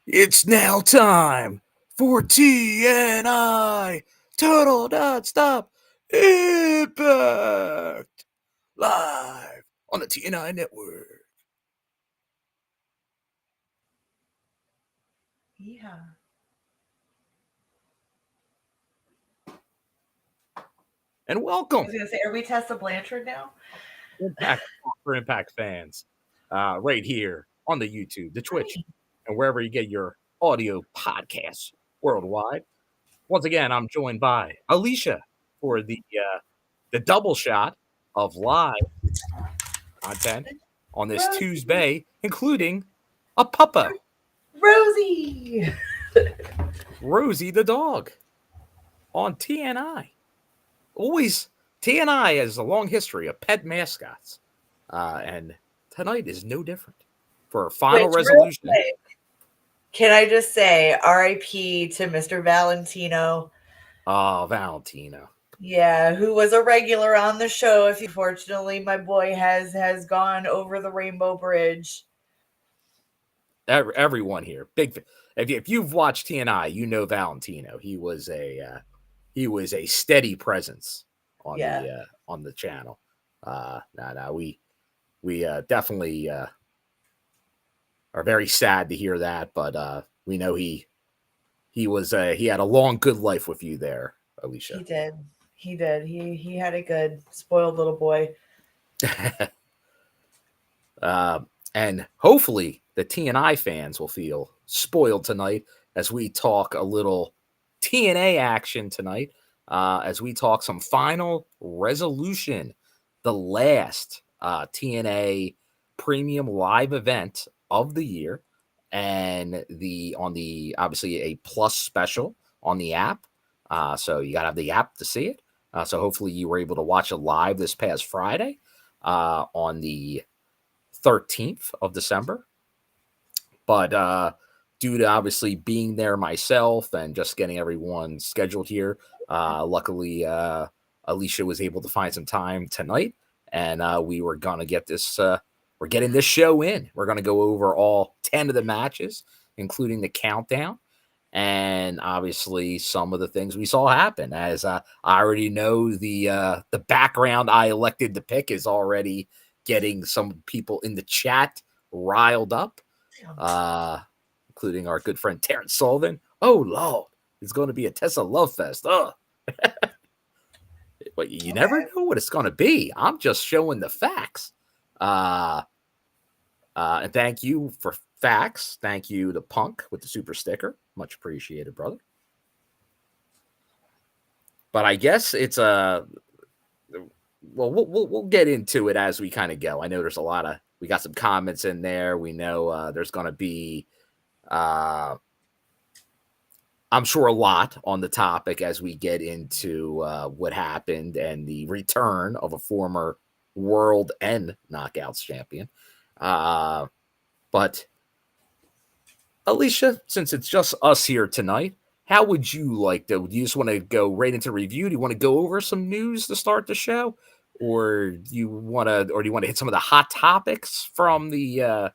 It's now time for TNI Total Nonstop Impact live on the TNI network. Yeah. And I welcome, was gonna say, are we Tessa Blanchard now? Impact for Impact fans, right here on the YouTube, the Twitch, Right. and wherever you get your audio podcasts worldwide. Once again, I'm joined by Alicia for the double shot of live content on this Rosie. Tuesday, including a puppo, Rosie. Rosie the dog, on TNI. Always, TNI has a long history of pet mascots, and tonight is no different. For a final Which, real resolution, quick, can I just say R.I.P. to Mr. Valentino? Valentino. Yeah, who was a regular on the show. If unfortunately my boy has gone over the Rainbow Bridge. Everyone here, big. If you've watched TNI, you know Valentino. He was a steady presence Yeah. On the channel. We definitely are very sad to hear that, but we know he had a long good life with you there, Alicia. He did. He did. He had a good spoiled little boy. And hopefully the TNI fans will feel spoiled tonight as we talk a little TNA action tonight, as we talk some final resolution, the last TNA premium live event of the year, and obviously a plus special on the app. So you got to have the app to see it. So hopefully you were able to watch it live this past Friday on the 13th of December. But due to obviously being there myself and just getting everyone scheduled here, luckily Alicia was able to find some time tonight, and we were gonna get this. We're getting this show in. We're gonna go over all 10 of the matches, including the countdown, and obviously some of the things we saw happen. As I already know, the background I elected to pick is already getting some people in the chat riled up, including our good friend Terrence Sullivan. Oh Lord, it's going to be a Tessa Love Fest. But you never know what it's going to be. I'm just showing the facts. And thank you for facts. Thank you to Punk with the super sticker. Much appreciated, brother. But I guess it's we'll get into it as we kind of go. I know there's we got some comments in there. We know there's going to be, I'm sure, a lot on the topic as we get into what happened and the return of a former world and knockouts champion. But Alicia, since it's just us here tonight, how would you like to? Do you just want to go right into review? Do you want to go over some news to start the show, or do you want to hit some of the hot topics from the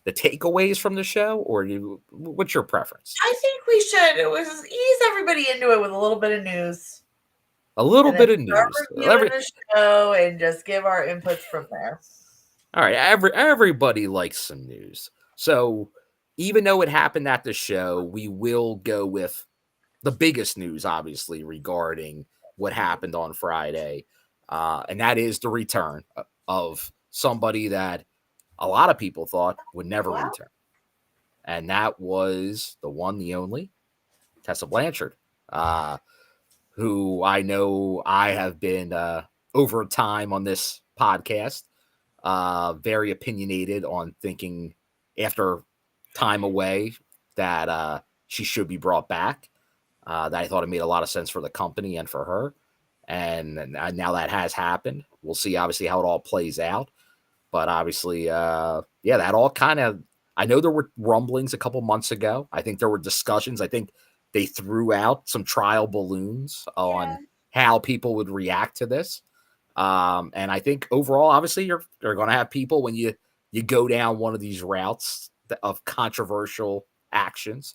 takeaways from the show, or what's your preference? I think we should ease everybody into it with a little bit of news. A little bit of news. Reviewing the show and just give our inputs from there. All right, everybody likes some news. So even though it happened at the show, we will go with the biggest news, obviously, regarding what happened on Friday. And that is the return of somebody that a lot of people thought would never return. And that was the one, the only, Tessa Blanchard, who I know I have been over time on this podcast, very opinionated on thinking after time away that she should be brought back. That I thought it made a lot of sense for the company and for her. And now that has happened. We'll see, obviously, how it all plays out. But obviously, that all kind of, I know there were rumblings a couple months ago. I think there were discussions. I think they threw out some trial balloons on how people would react to this. And I think overall, obviously, you're going to have people when you go down one of these routes of controversial actions.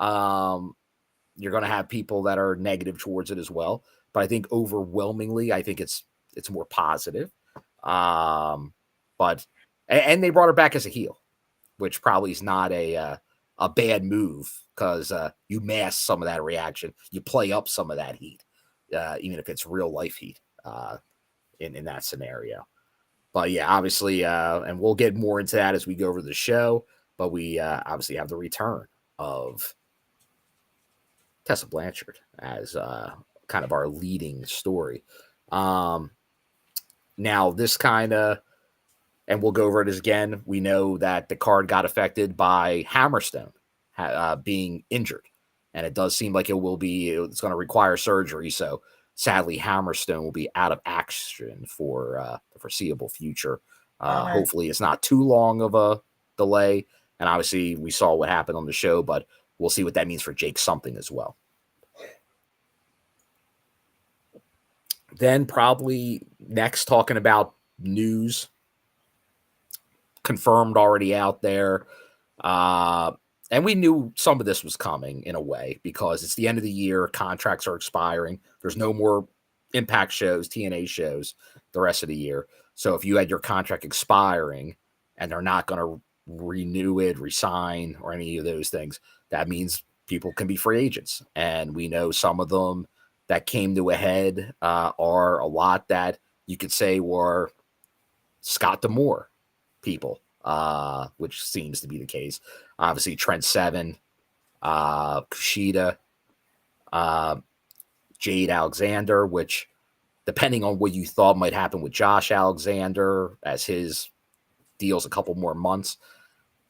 You're going to have people that are negative towards it as well, but I think overwhelmingly, I think it's more positive. But they brought her back as a heel, which probably is not a bad move because you mask some of that reaction, you play up some of that heat, even if it's real life heat in that scenario. But yeah, obviously, and we'll get more into that as we go over the show. But we obviously have the return of Tessa Blanchard as kind of our leading story. Now, this kind of, and we'll go over it again. We know that the card got affected by Hammerstone being injured, and it does seem like it's going to require surgery. So sadly, Hammerstone will be out of action for the foreseeable future. Hopefully, it's not too long of a delay. And obviously, we saw what happened on the show, but we'll see what that means for Jake something as well. Then probably next, talking about news confirmed already out there. And we knew some of this was coming in a way because it's the end of the year. Contracts are expiring. There's no more Impact shows, TNA shows the rest of the year. So if you had your contract expiring and they're not going to renew it, resign, or any of those things, that means people can be free agents. And we know some of them that came to a head are a lot that you could say were Scott D'Amore people, which seems to be the case. Obviously, Trent Seven, KUSHIDA, Jade Alexander, which, depending on what you thought might happen with Josh Alexander, as his deal's a couple more months.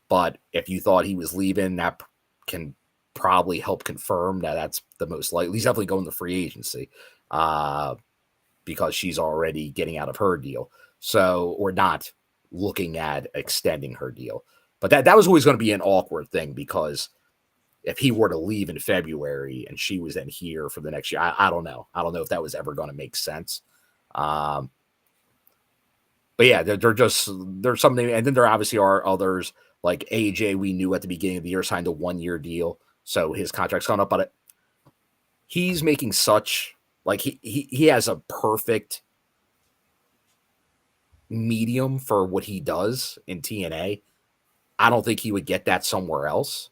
But if you thought he was leaving, that can probably help confirm that that's the most likely. He's definitely going to free agency because she's already getting out of her deal. So, or not looking at extending her deal. But that was always going to be an awkward thing because if he were to leave in February and she was then here for the next year, I don't know. I don't know if that was ever going to make sense. But yeah, there's something. And then there obviously are others like AJ. We knew at the beginning of the year signed a 1-year deal. So his contract's gone up, but he's making such, like, he has a perfect medium for what he does in TNA. I don't think he would get that somewhere else,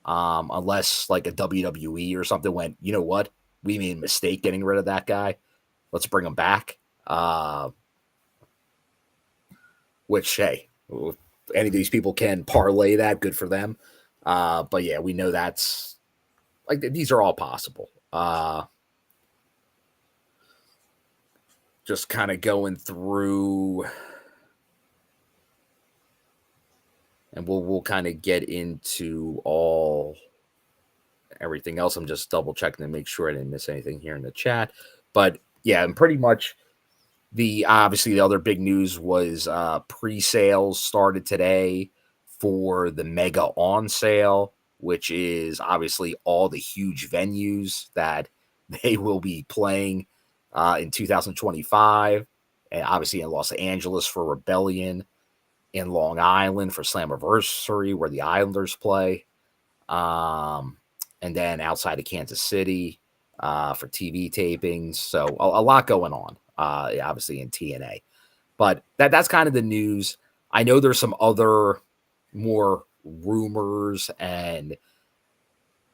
unless like a WWE or something went, you know what, we made a mistake getting rid of that guy, let's bring him back. Which, hey, any of these people can parlay that, good for them. But yeah, we know that's like, these are all possible. Just kind of going through, and we'll kind of get into everything else. I'm just double checking to make sure I didn't miss anything here in the chat. But yeah, and pretty much obviously the other big news was pre-sales started today for the Mega On Sale, which is obviously all the huge venues that they will be playing in 2025, and obviously in Los Angeles for Rebellion, in Long Island for Slammiversary where the Islanders play, and then outside of Kansas City for TV tapings. So a lot going on, obviously in TNA. But that's kind of the news. I know there's some other more rumors and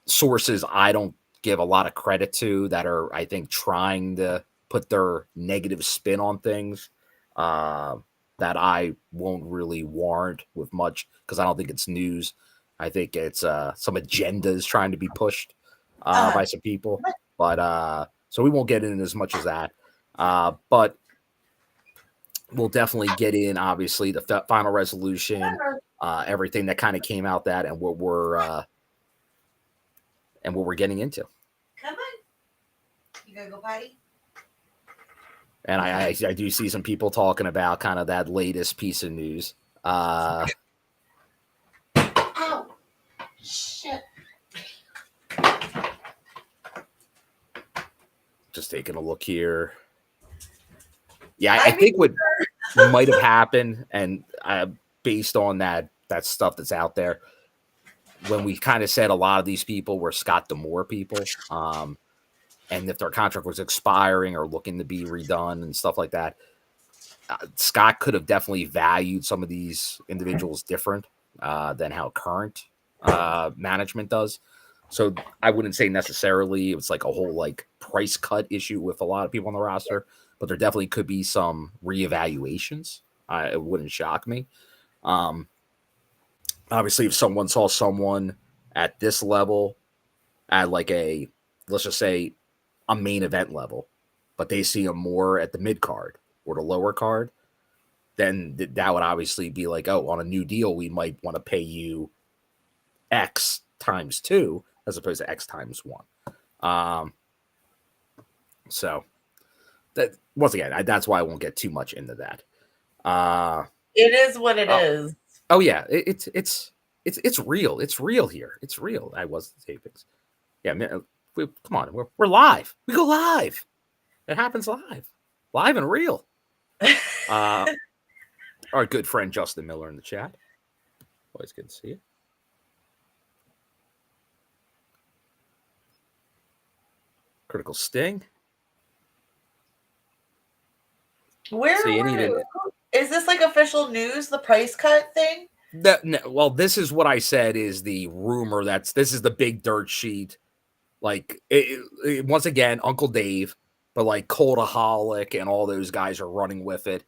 sources I don't give a lot of credit to that are, I think, trying to put their negative spin on things that I won't really warrant with much because I don't think it's news. I think it's some agendas trying to be pushed by some people. But so we won't get in as much as that. But we'll definitely get in, obviously, the final resolution, everything that kind of came out that, and what we're getting into. Come on. You gonna go potty? And I do see some people talking about kind of that latest piece of news. Ow! Shit. Just taking a look here. Yeah, I think what might have happened, and based on that stuff that's out there, when we kind of said a lot of these people were Scott D'Amore people, and if their contract was expiring or looking to be redone and stuff like that, Scott could have definitely valued some of these individuals different than how current management does. So I wouldn't say necessarily it's like a whole like price cut issue with a lot of people on the roster, but there definitely could be some reevaluations. It wouldn't shock me. Obviously, if someone saw someone at this level at like a, let's just say, a main event level, but they see them more at the mid card or the lower card, then that would obviously be like, oh, on a new deal, we might want to pay you X times 2 as opposed to X times 1. So that, once again, that's why I won't get too much into that. It is what it is. Oh yeah, it's real. It's real here. It's real. I was the tapings. Yeah, man, come on, we're live. We go live. It happens live and real. Our good friend Justin Miller in the chat. Always good to see you. Critical Sting. Is this like official news, the price cut thing? No, well, this is what I said is the rumor. This is the big dirt sheet. Like, once again, Uncle Dave, but like Coldaholic and all those guys are running with it.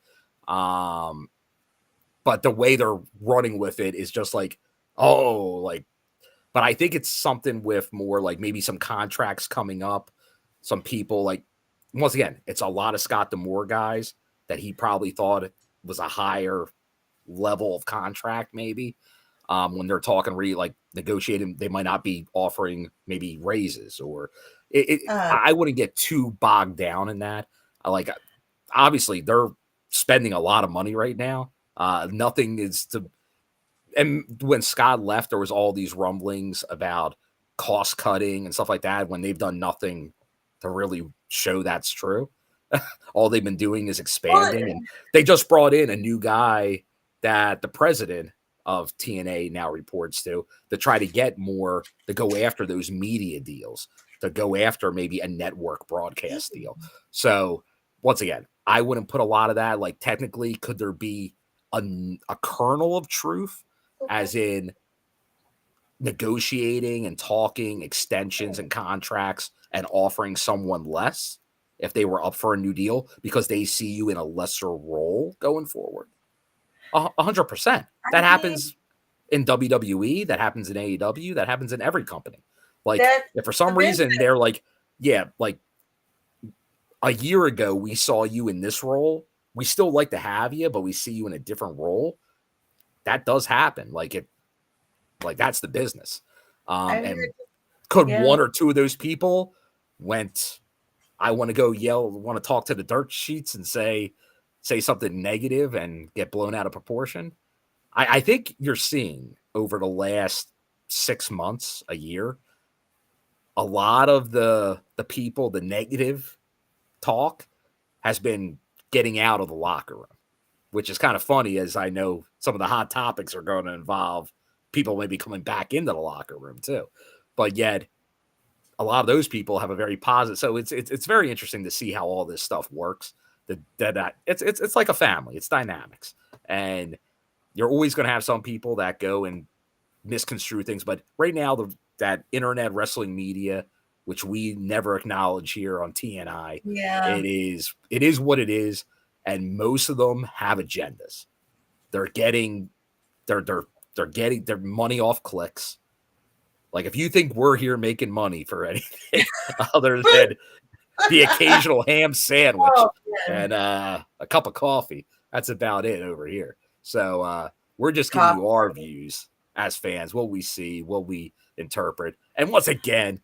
But the way they're running with it is just like, but I think it's something with more like maybe some contracts coming up. Some people like, once again, it's a lot of Scott D'Amore guys that he probably thought was a higher level of contract, maybe. When they're talking like negotiating, they might not be offering maybe raises or I wouldn't get too bogged down in that. Obviously they're spending a lot of money right now. Nothing is to, and when Scott left, there was all these rumblings about cost cutting and stuff like that when they've done nothing to really show that's true. All they've been doing is expanding, and they just brought in a new guy that the president of TNA now reports to try to get more, to go after those media deals, to go after maybe a network broadcast deal. So once again, I wouldn't put a lot of that. Like, technically, could there be a kernel of truth, as in negotiating and talking extensions and contracts and offering someone less if they were up for a new deal because they see you in a lesser role going forward? 100%. That happens in WWE. That happens in AEW. That happens in every company. Like, if for some reason they're like, yeah, like a year ago we saw you in this role, we still like to have you, but we see you in a different role. That does happen. Like that's the business. And could one or two of those people I want to go want to talk to the dirt sheets and say something negative and get blown out of proportion? I think you're seeing over the last 6 months, a year, a lot of the people, the negative talk has been getting out of the locker room, which is kind of funny, as I know some of the hot topics are going to involve people maybe coming back into the locker room too. But yet a lot of those people have a very positive. So it's very interesting to see how all this stuff works. It's like a family. It's dynamics. And you're always going to have some people that go and misconstrue things. But right now, that internet wrestling media, which we never acknowledge here on TNI, it is what it is. And most of them have agendas. They're getting their money off clicks. Like, if you think we're here making money for anything other than the occasional ham sandwich and a cup of coffee, that's about it over here. So we're just giving you our views as fans, what we see, what we interpret. And once again,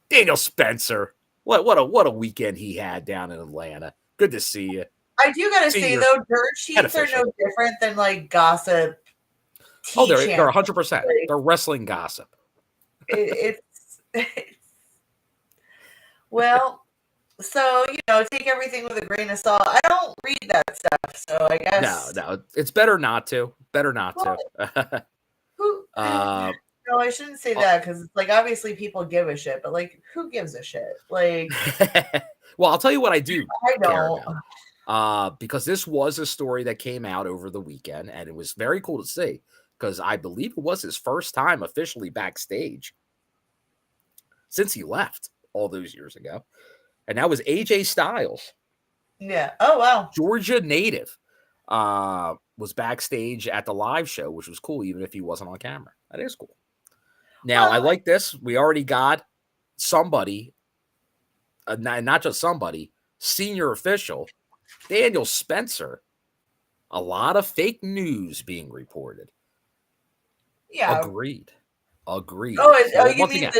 Daniel Spencer, what a weekend he had down in Atlanta. Good to see you. I do gotta say though, dirt sheets are no different than like gossip. They're 100%. They're wrestling gossip. It's well, so take everything with a grain of salt. I don't read that stuff, so I guess no, it's better not to. Who No, I shouldn't say that because it's like obviously people give a shit, but like who gives a shit? Like, well, I'll tell you what I do I care don't. about. Because this was a story that came out over the weekend, and it was very cool to see. Because I believe it was his first time officially backstage since he left all those years ago, and that was AJ Styles. Yeah. Oh wow. Georgia native was backstage at the live show, which was cool, even if he wasn't on camera. That is cool. Now, Well, I like this. We already got somebody, not just somebody, senior official, Daniel Spencer. A lot of fake news being reported. yeah. Agreed. Oh, So, you mean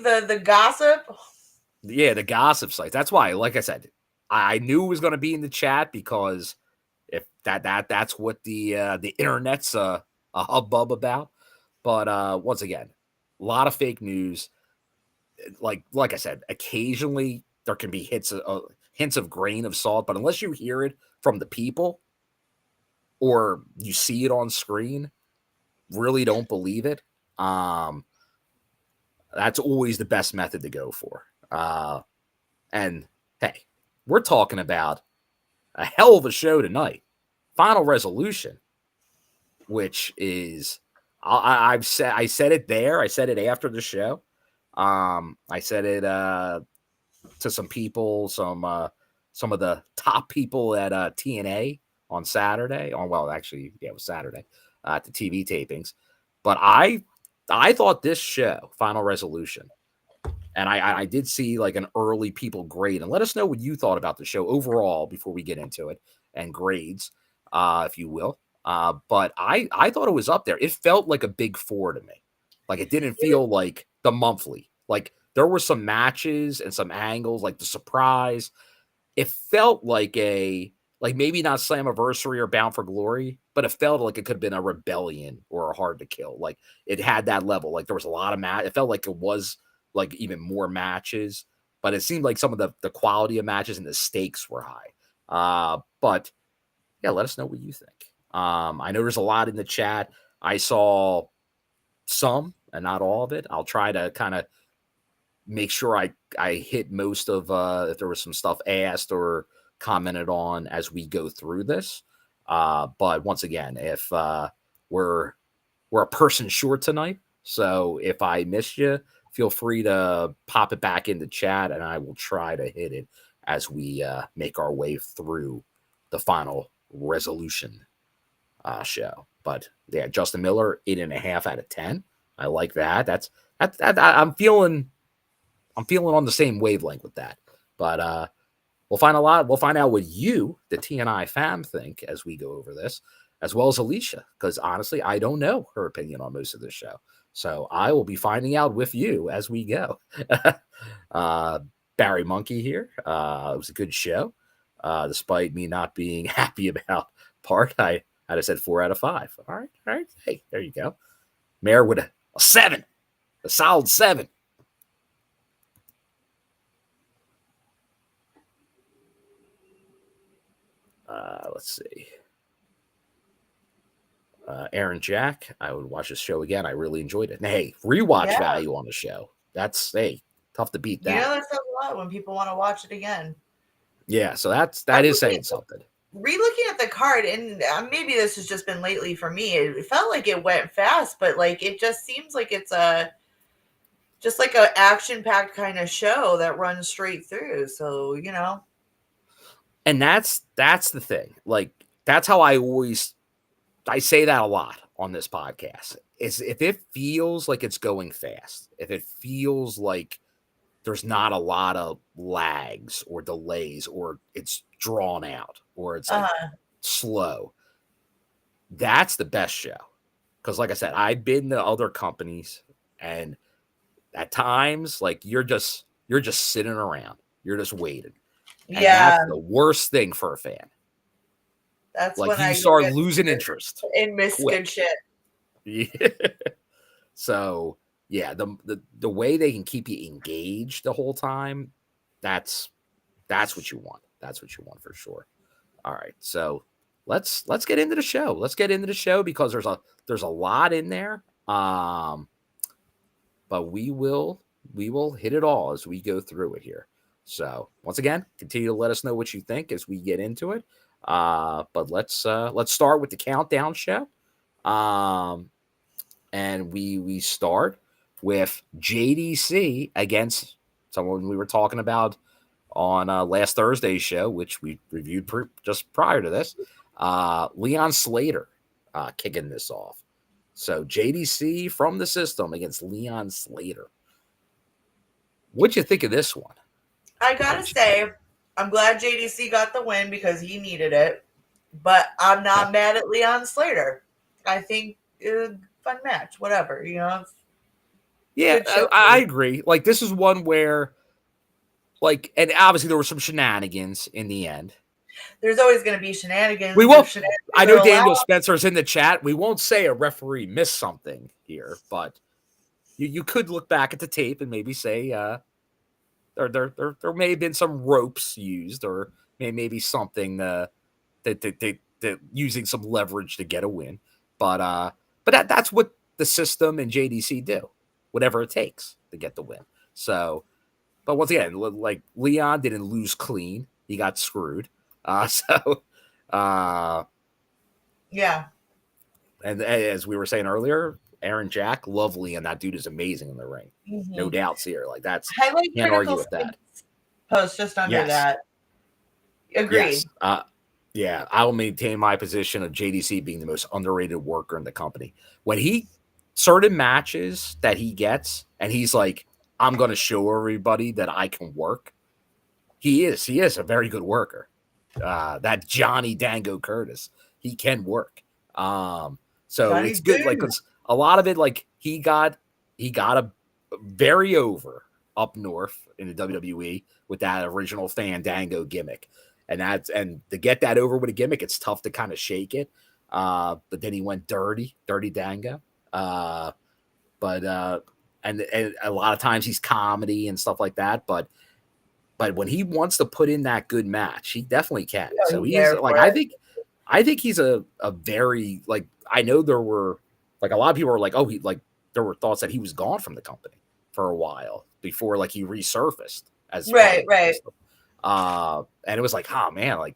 the gossip? yeah, the gossip sites. That's why, like I said, I knew it was going to be in the chat because if that's what the internet's a hubbub about. But once again, a lot of fake news. Like I said, occasionally there can be hints of grain of salt, but unless you hear it from the people or you see it on screen, really don't believe it. That's always the best method to go for. And hey, we're talking about a hell of a show tonight. Final Resolution, which is I said it there. I said it after the show. I said it to some people, some of the top people at TNA on Saturday. Actually, yeah, it was Saturday at the TV tapings. But I thought this show, Final Resolution, and I did see like an early people grade, and let us know what you thought about the show overall before we get into it and grades, if you will. But I thought it was up there. It felt like a big four to me. Like it didn't feel like the monthly. Like there were some matches and some angles, like the surprise. It felt like maybe not Slammiversary or Bound for Glory, but it felt like it could have been a Rebellion or a Hard to Kill. Like it had that level. Like there was a lot of It felt like it was like even more matches, but it seemed like some of the quality of matches and the stakes were high. But yeah, let us know what you think. I know there's a lot in the chat. I saw some and not all of it. I'll try to kind of make sure I hit most of if there was some stuff asked or commented on as we go through this. But once again, if we're a person short tonight, so if I missed you, feel free to pop it back in the chat, and I will try to hit it as we make our way through the Final Resolution show. But yeah, Justin Miller, 8.5 out of 10. I like that. That's I'm feeling on the same wavelength with that. But we'll find out what you, the TNI fam, think as we go over this, as well as Alicia, because honestly, I don't know her opinion on most of this show. So I will be finding out with you as we go. Barry Monkey here. It was a good show. Despite me not being happy about part, I said 4 out of 5. All right. Hey, there you go. Mayor with a 7, a solid 7. Let's see. Aaron Jack, I would watch this show again. I really enjoyed it. And hey, rewatch value on the show. That's tough to beat that. You know, that says a lot when people want to watch it again. Yeah, so that is saying something. Re-looking at the card, and maybe this has just been lately for me, it felt like it went fast, but like it just seems like it's just like a action-packed kind of show that runs straight through. So, you know. And that's the thing. Like that's how I say that a lot on this podcast. Is if it feels like it's going fast, if it feels like there's not a lot of lags or delays, or it's drawn out, or it's like slow, that's the best show. Because like I said, I've been to other companies, and at times, like you're just sitting around, you're just waiting. And that's the worst thing for a fan. That's like when you I start losing interest and miss good shit. Yeah. So yeah, the way they can keep you engaged the whole time, that's what you want. That's what you want for sure. All right, so let's get into the show. Let's get into the show because there's a lot in there. but we will hit it all as we go through it here. So once again, continue to let us know what you think as we get into it. But let's start with the countdown show. And we start with JDC against someone we were talking about on last Thursday's show, which we reviewed just prior to this. Leon Slater kicking this off. So JDC from the system against Leon Slater. What'd you think of this one? I gotta say, I'm glad JDC got the win because he needed it, but I'm not mad at Leon Slater. I think fun match, whatever, you know. Yeah, I agree. Like, this is one where, like, and obviously there were some shenanigans in the end. There's always going to be shenanigans. We won't. I know Daniel Spencer's in the chat. We won't say a referee missed something here, but you could look back at the tape and maybe say there may have been some ropes used, or maybe something that using some leverage to get a win. But that's what the system and JDC do, whatever it takes to get the win. So, but once again, like, Leon didn't lose clean; he got screwed. Yeah. And as we were saying earlier, Aaron Jack, lovely, and that dude is amazing in the ring. Mm-hmm. No doubts here. Like, that's highlight can't argue with that. Post just under that. Agreed. Yes. Yeah, I will maintain my position of JDC being the most underrated worker in the company. When he certain matches that he gets, and he's like, I'm going to show everybody that I can work. He is a very good worker. That Johnny Dango Curtis, he can work. So Johnny it's good. Like, a lot of it, like, he got a very over up north in the WWE with that original Fandango gimmick. And to get that over with a gimmick, it's tough to kind of shake it. But then he went dirty Dango. And a lot of times he's comedy and stuff like that. But when he wants to put in that good match, he definitely can. Yeah, so he's like, I think he's a very, like, I know there were, like, a lot of people were like, oh, there were thoughts that he was gone from the company for a while before, like, he resurfaced as right. And it was like, oh man, like,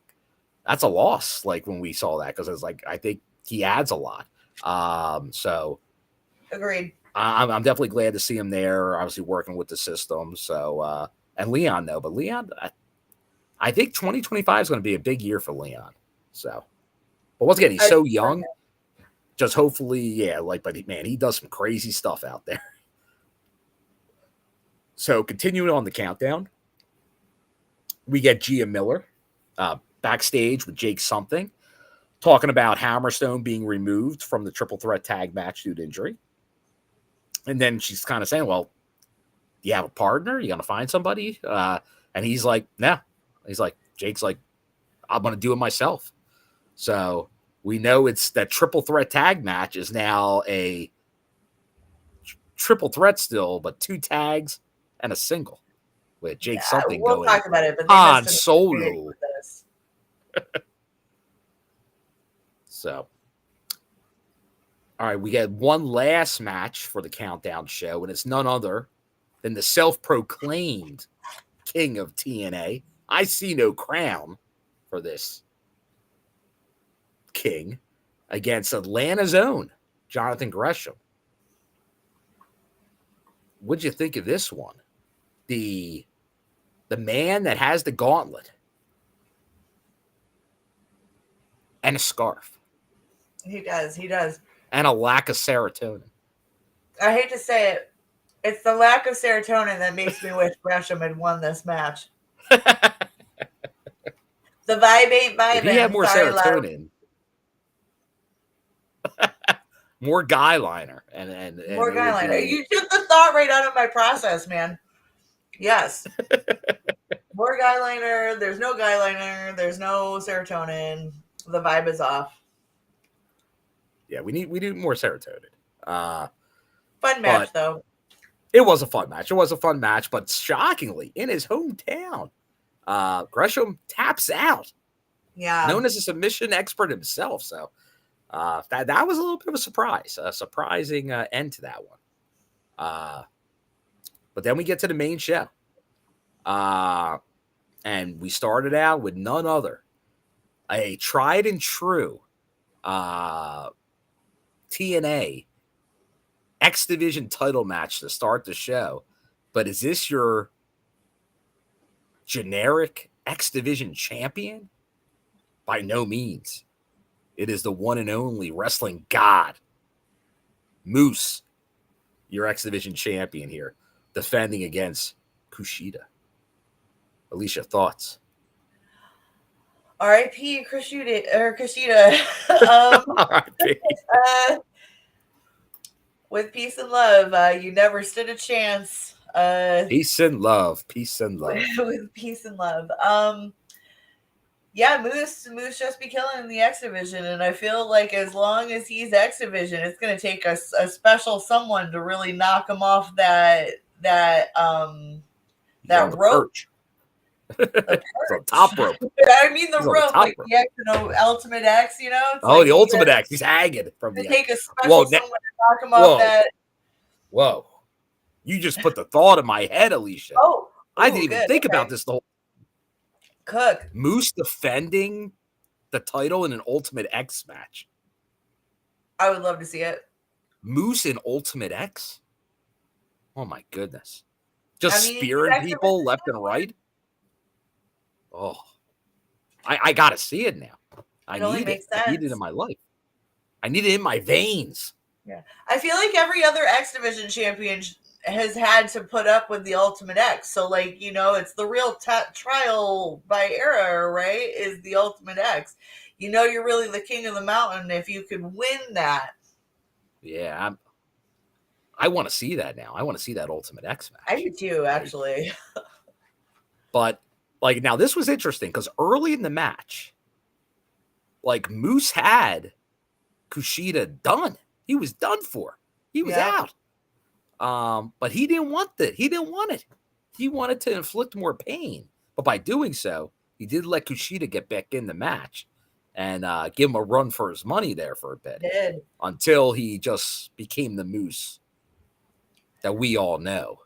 that's a loss. Like, when we saw that, because it was like, I think he adds a lot. So agreed. I'm definitely glad to see him there. Obviously working with the system. So and Leon though, but Leon, I think 2025 is going to be a big year for Leon. So, but once again, he's so young. Just hopefully, yeah. Like, but man, he does some crazy stuff out there. So continuing on the countdown. We get Gia Miller backstage with Jake Something, talking about Hammerstone being removed from the triple threat tag match due to injury. And then she's kind of saying, well, do you have a partner? You going to find somebody? And he's like, no. He's like, Jake's like, I'm going to do it myself. So we know it's that triple threat tag match is now a triple threat still, but 2 tags and a single. With Jake Something we'll going talk about it, but on Solo. So, all right, we get one last match for the countdown show, and it's none other than the self-proclaimed king of TNA. I see no crown for this king against Atlanta's own Jonathan Gresham. What'd you think of this one? The man that has the gauntlet and a scarf. He does. And a lack of serotonin. I hate to say it. It's the lack of serotonin that makes me wish Gresham had won this match. The vibe ain't vibing. If he had more serotonin. More guy liner. And more guy liner. You took the thought right out of my process, man. Yes. More guy liner. There's no guy liner. There's no serotonin. The vibe is off. Yeah, we need more serotonin. Fun match though. It was a fun match. But shockingly, in his hometown, Gresham taps out. Yeah. Known as a submission expert himself. So that was a little bit of a surprise. A surprising end to that one. But then we get to the main show. And we started out with none other, a tried and true TNA X-Division title match to start the show. But is this your generic X-Division champion? By no means. It is the one and only wrestling god, Moose, your X-Division champion here, defending against KUSHIDA. Alicia, thoughts? R.I.P. KUSHIDA. R.I.P. With peace and love, you never stood a chance. Peace and love. Peace and love. With peace and love. Yeah, Moose just be killing in the X Division, and I feel like as long as he's X Division, it's going to take a special someone to really knock him off that rope. Perch. The top rope. I mean the rope, like the X, Ultimate X, It's like the Ultimate X. He's hanging from the take a special someone to knock him off that. Whoa. You just put the thought in my head, Alicia. I didn't even think about this the whole Cook. Moose defending the title in an Ultimate X match. I would love to see it. Moose in Ultimate X? Oh my goodness. Just spearing people left and right? Oh. I gotta see it now. I need it. I need it in my life. I need it in my veins. Yeah. I feel like every other X Division champion has had to put up with the Ultimate X. So, it's the real trial by error, right? Is the Ultimate X. You're really the king of the mountain if you can win that. Yeah. I want to see that now. I want to see that Ultimate X match. I do too, actually. But, now this was interesting because early in the match, Moose had KUSHIDA done. He was done for. He was out. But he didn't want that. He didn't want it. He wanted to inflict more pain. But by doing so, he did let KUSHIDA get back in the match and give him a run for his money there for a bit. Until he just became the Moose that we all know.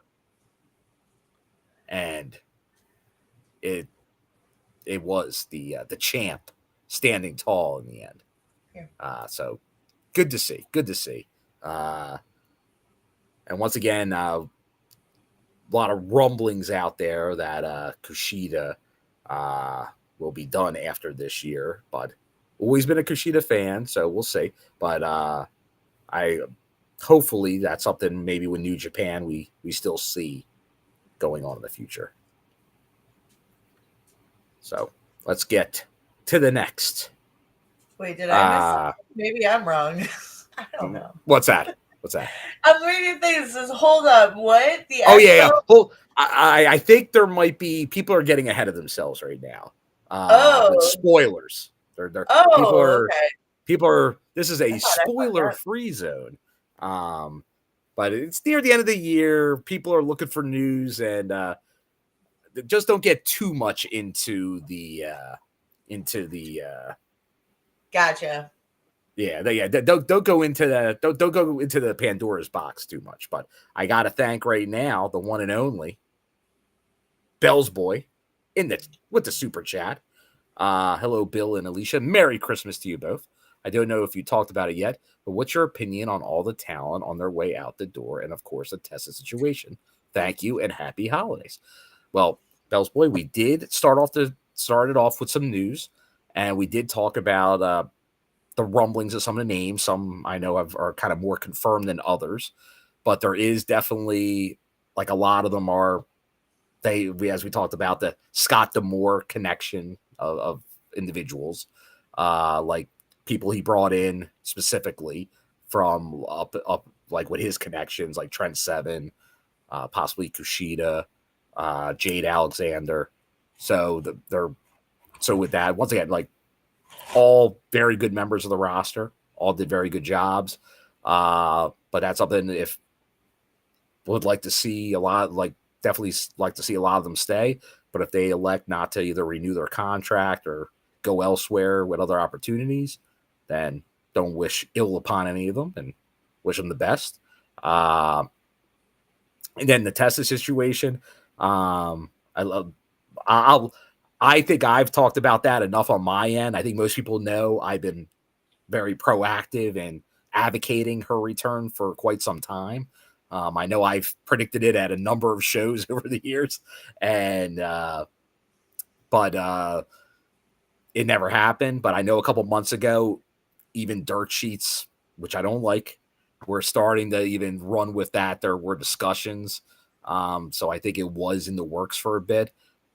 And it was the champ standing tall in the end. Yeah. So good to see. Good to see. And once again, a lot of rumblings out there that KUSHIDA will be done after this year. But always been a KUSHIDA fan, so we'll see. But hopefully that's something maybe with New Japan we still see going on in the future. So let's get to the next. Wait, did I miss it? Maybe I'm wrong. I don't know. What's that? I'm reading things. Says, hold up. What? Yeah. Well, I think there might be people are getting ahead of themselves right now. With spoilers. People are. This is a spoiler-free zone. But it's near the end of the year. People are looking for news, and just don't get too much into the. Gotcha. Yeah. Don't go into the don't go into the Pandora's box too much. But I gotta thank right now the one and only Bell's Boy with the super chat. Hello, Bill and Alicia. Merry Christmas to you both. I don't know if you talked about it yet, but what's your opinion on all the talent on their way out the door, and of course the Tessa situation? Thank you and happy holidays. Well, Bell's Boy, we did started off with some news, and we did talk about the rumblings of some of the names. Some I know are kind of more confirmed than others, but there is definitely a lot of them are as we talked about the Scott D'Amore connection of individuals, like people he brought in specifically from up with his connections, like Trent Seven, possibly KUSHIDA, Jade Alexander. So with that, once again, all very good members of the roster, all did very good jobs. But that's something if would like to see a lot, definitely like to see a lot of them stay. But if they elect not to either renew their contract or go elsewhere with other opportunities, then don't wish ill upon any of them and wish them the best. And then the Tessa situation, I love. I think I've talked about that enough on my end. I think most people know I've been very proactive in advocating her return for quite some time. I know I've predicted it at a number of shows over the years, and but it never happened. But I know a couple months ago, even dirt sheets, which I don't like, were starting to even run with that. There were discussions. So I think it was in the works for a bit,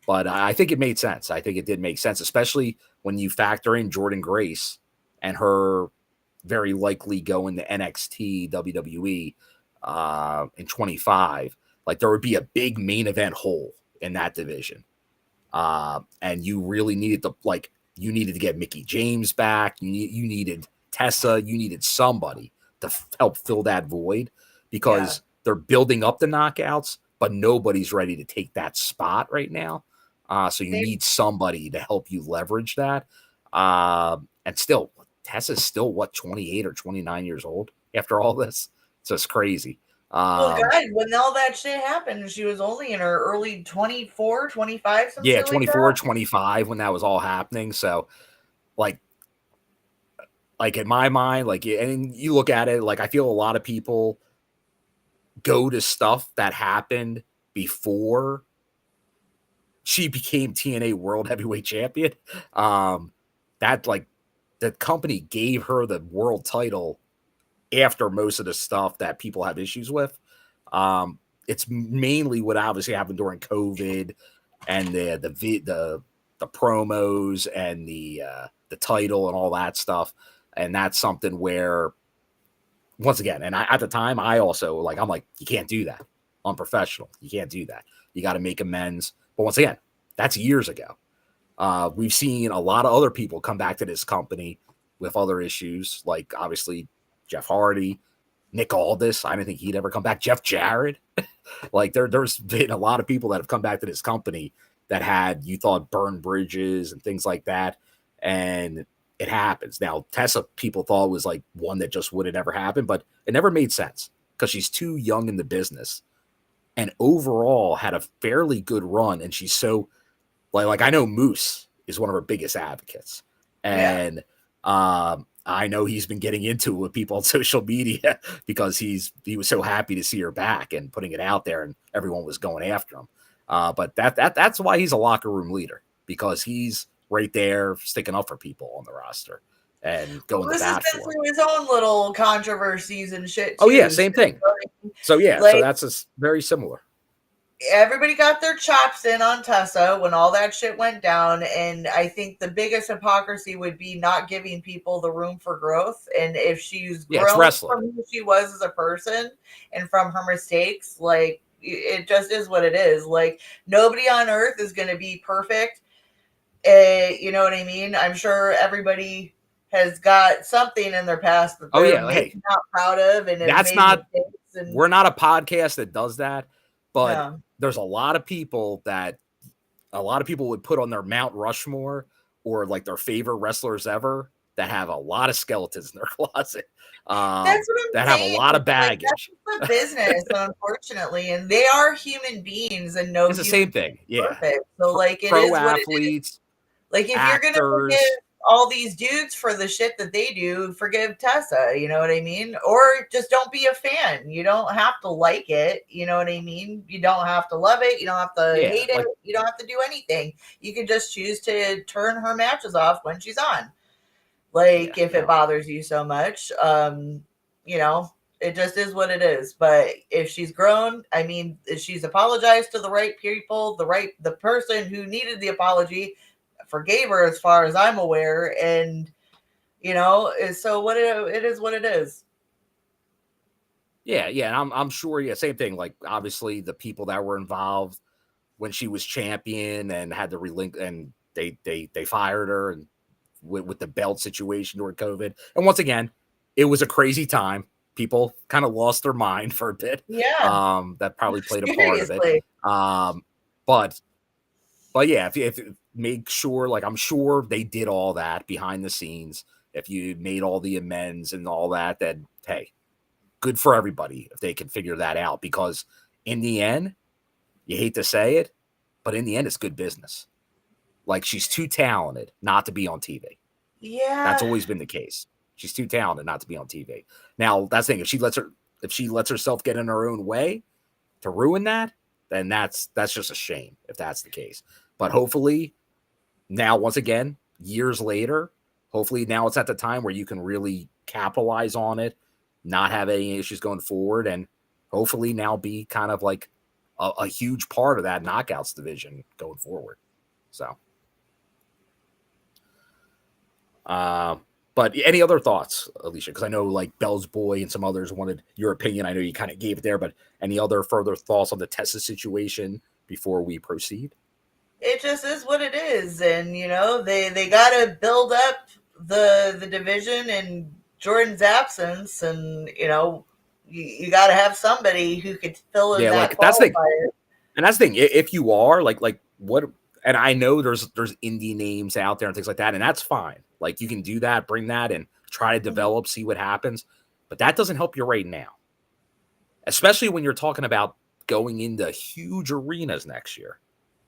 but I think it made sense. I think it did make sense, especially when you factor in Jordynne Grace and her very likely going to NXT WWE in 25. Like there would be a big main event hole in that division. And you really needed you needed to get Mickie James back. You needed Tessa. You needed somebody to help fill that void because they're building up the knockouts, but nobody's ready to take that spot right now. So you need somebody to help you leverage that. And still, Tessa's still, 28 or 29 years old after all this? So it's crazy. Well, God, when all that shit happened, she was only in her early 24, 25, something yeah, 24, like that. 25 when that was all happening. So, like in my mind, and you look at it, I feel a lot of people go to stuff that happened before she became TNA World Heavyweight Champion. That the company gave her the world title after most of the stuff that people have issues with. It's mainly what obviously happened during COVID and the promos and the title and all that stuff. And that's something where, once again, and at the time, I also I'm like, you can't do that. Unprofessional. You can't do that. You got to make amends. But once again, that's years ago. We've seen a lot of other people come back to this company with other issues, like obviously Jeff Hardy, Nick Aldis. I didn't think he'd ever come back. Jeff Jarrett. There's been a lot of people that have come back to this company that you thought burned bridges and things like that. And it happens. Now, Tessa, people thought was one that just would have never happened, but it never made sense because she's too young in the business and overall had a fairly good run. And she's so I know Moose is one of her biggest advocates. And I know he's been getting into it with people on social media because he was so happy to see her back and putting it out there, and everyone was going after him. But that's why he's a locker room leader, because he's right there sticking up for people on the roster and going to bat for through his own little controversies and shit too. Oh yeah, same thing. So yeah, so that's very similar. Everybody got their chops in on Tessa when all that shit went down, and I think the biggest hypocrisy would be not giving people the room for growth. And if she's grown from who she was as a person and from her mistakes, it just is what it is. Nobody on earth is going to be perfect. You know what I mean? I'm sure everybody has got something in their past that they're not proud of, and that's not. We're not a podcast that does that. But there's a lot of people would put on their Mount Rushmore or their favorite wrestlers ever that have a lot of skeletons in their closet. That's what I'm that saying. Have a lot of baggage. That's the business, unfortunately, and they are human beings, and it's the same thing. Yeah. Perfect. So it pro is athletes. If you're gonna forgive all these dudes for the shit that they do, forgive Tessa, you know what I mean? Or just don't be a fan. You don't have to like it, you know what I mean? You don't have to love it. You don't have to hate it. You don't have to do anything. You can just choose to turn her matches off when she's on. If it bothers you so much, it just is what it is. But if she's grown, if she's apologized to the right people, the person who needed the apology forgave her, as far as I'm aware, and so what it is what it is. Yeah, and I'm sure. Yeah, same thing. Obviously, the people that were involved when she was champion and had to and they fired her, and with the belt situation during COVID. And once again, it was a crazy time. People kind of lost their mind for a bit. Yeah, that probably played a part of it. But yeah, if make sure, I'm sure they did all that behind the scenes. If you made all the amends and all that, then hey, good for everybody if they can figure that out, because in the end, you hate to say it, but in the end, it's good business. Like, she's too talented not to be on TV. Yeah. That's always been the case. She's too talented not to be on TV. Now, that's the thing. If she lets herself get in her own way to ruin that, then that's just a shame if that's the case. But hopefully, now, once again, years later, hopefully now it's at the time where you can really capitalize on it, not have any issues going forward, and hopefully now be kind of like a huge part of that knockouts division going forward. So, but any other thoughts, Alicia? Because I know like Bell's Boy and some others wanted your opinion. I know you kind of gave it there, but any other further thoughts on the Tessa situation before we proceed? It just is what it is, and you know they got to build up the division in Jordynne's absence, and you know you got to have somebody who could fill in that like that's the thing. qualifier. And that's the thing. If you are like what, and I know there's indie names out there and things like that, and that's fine. Like you can do that, bring that, and try to develop, see what happens. But that doesn't help you right now, especially when you're talking about going into huge arenas next year.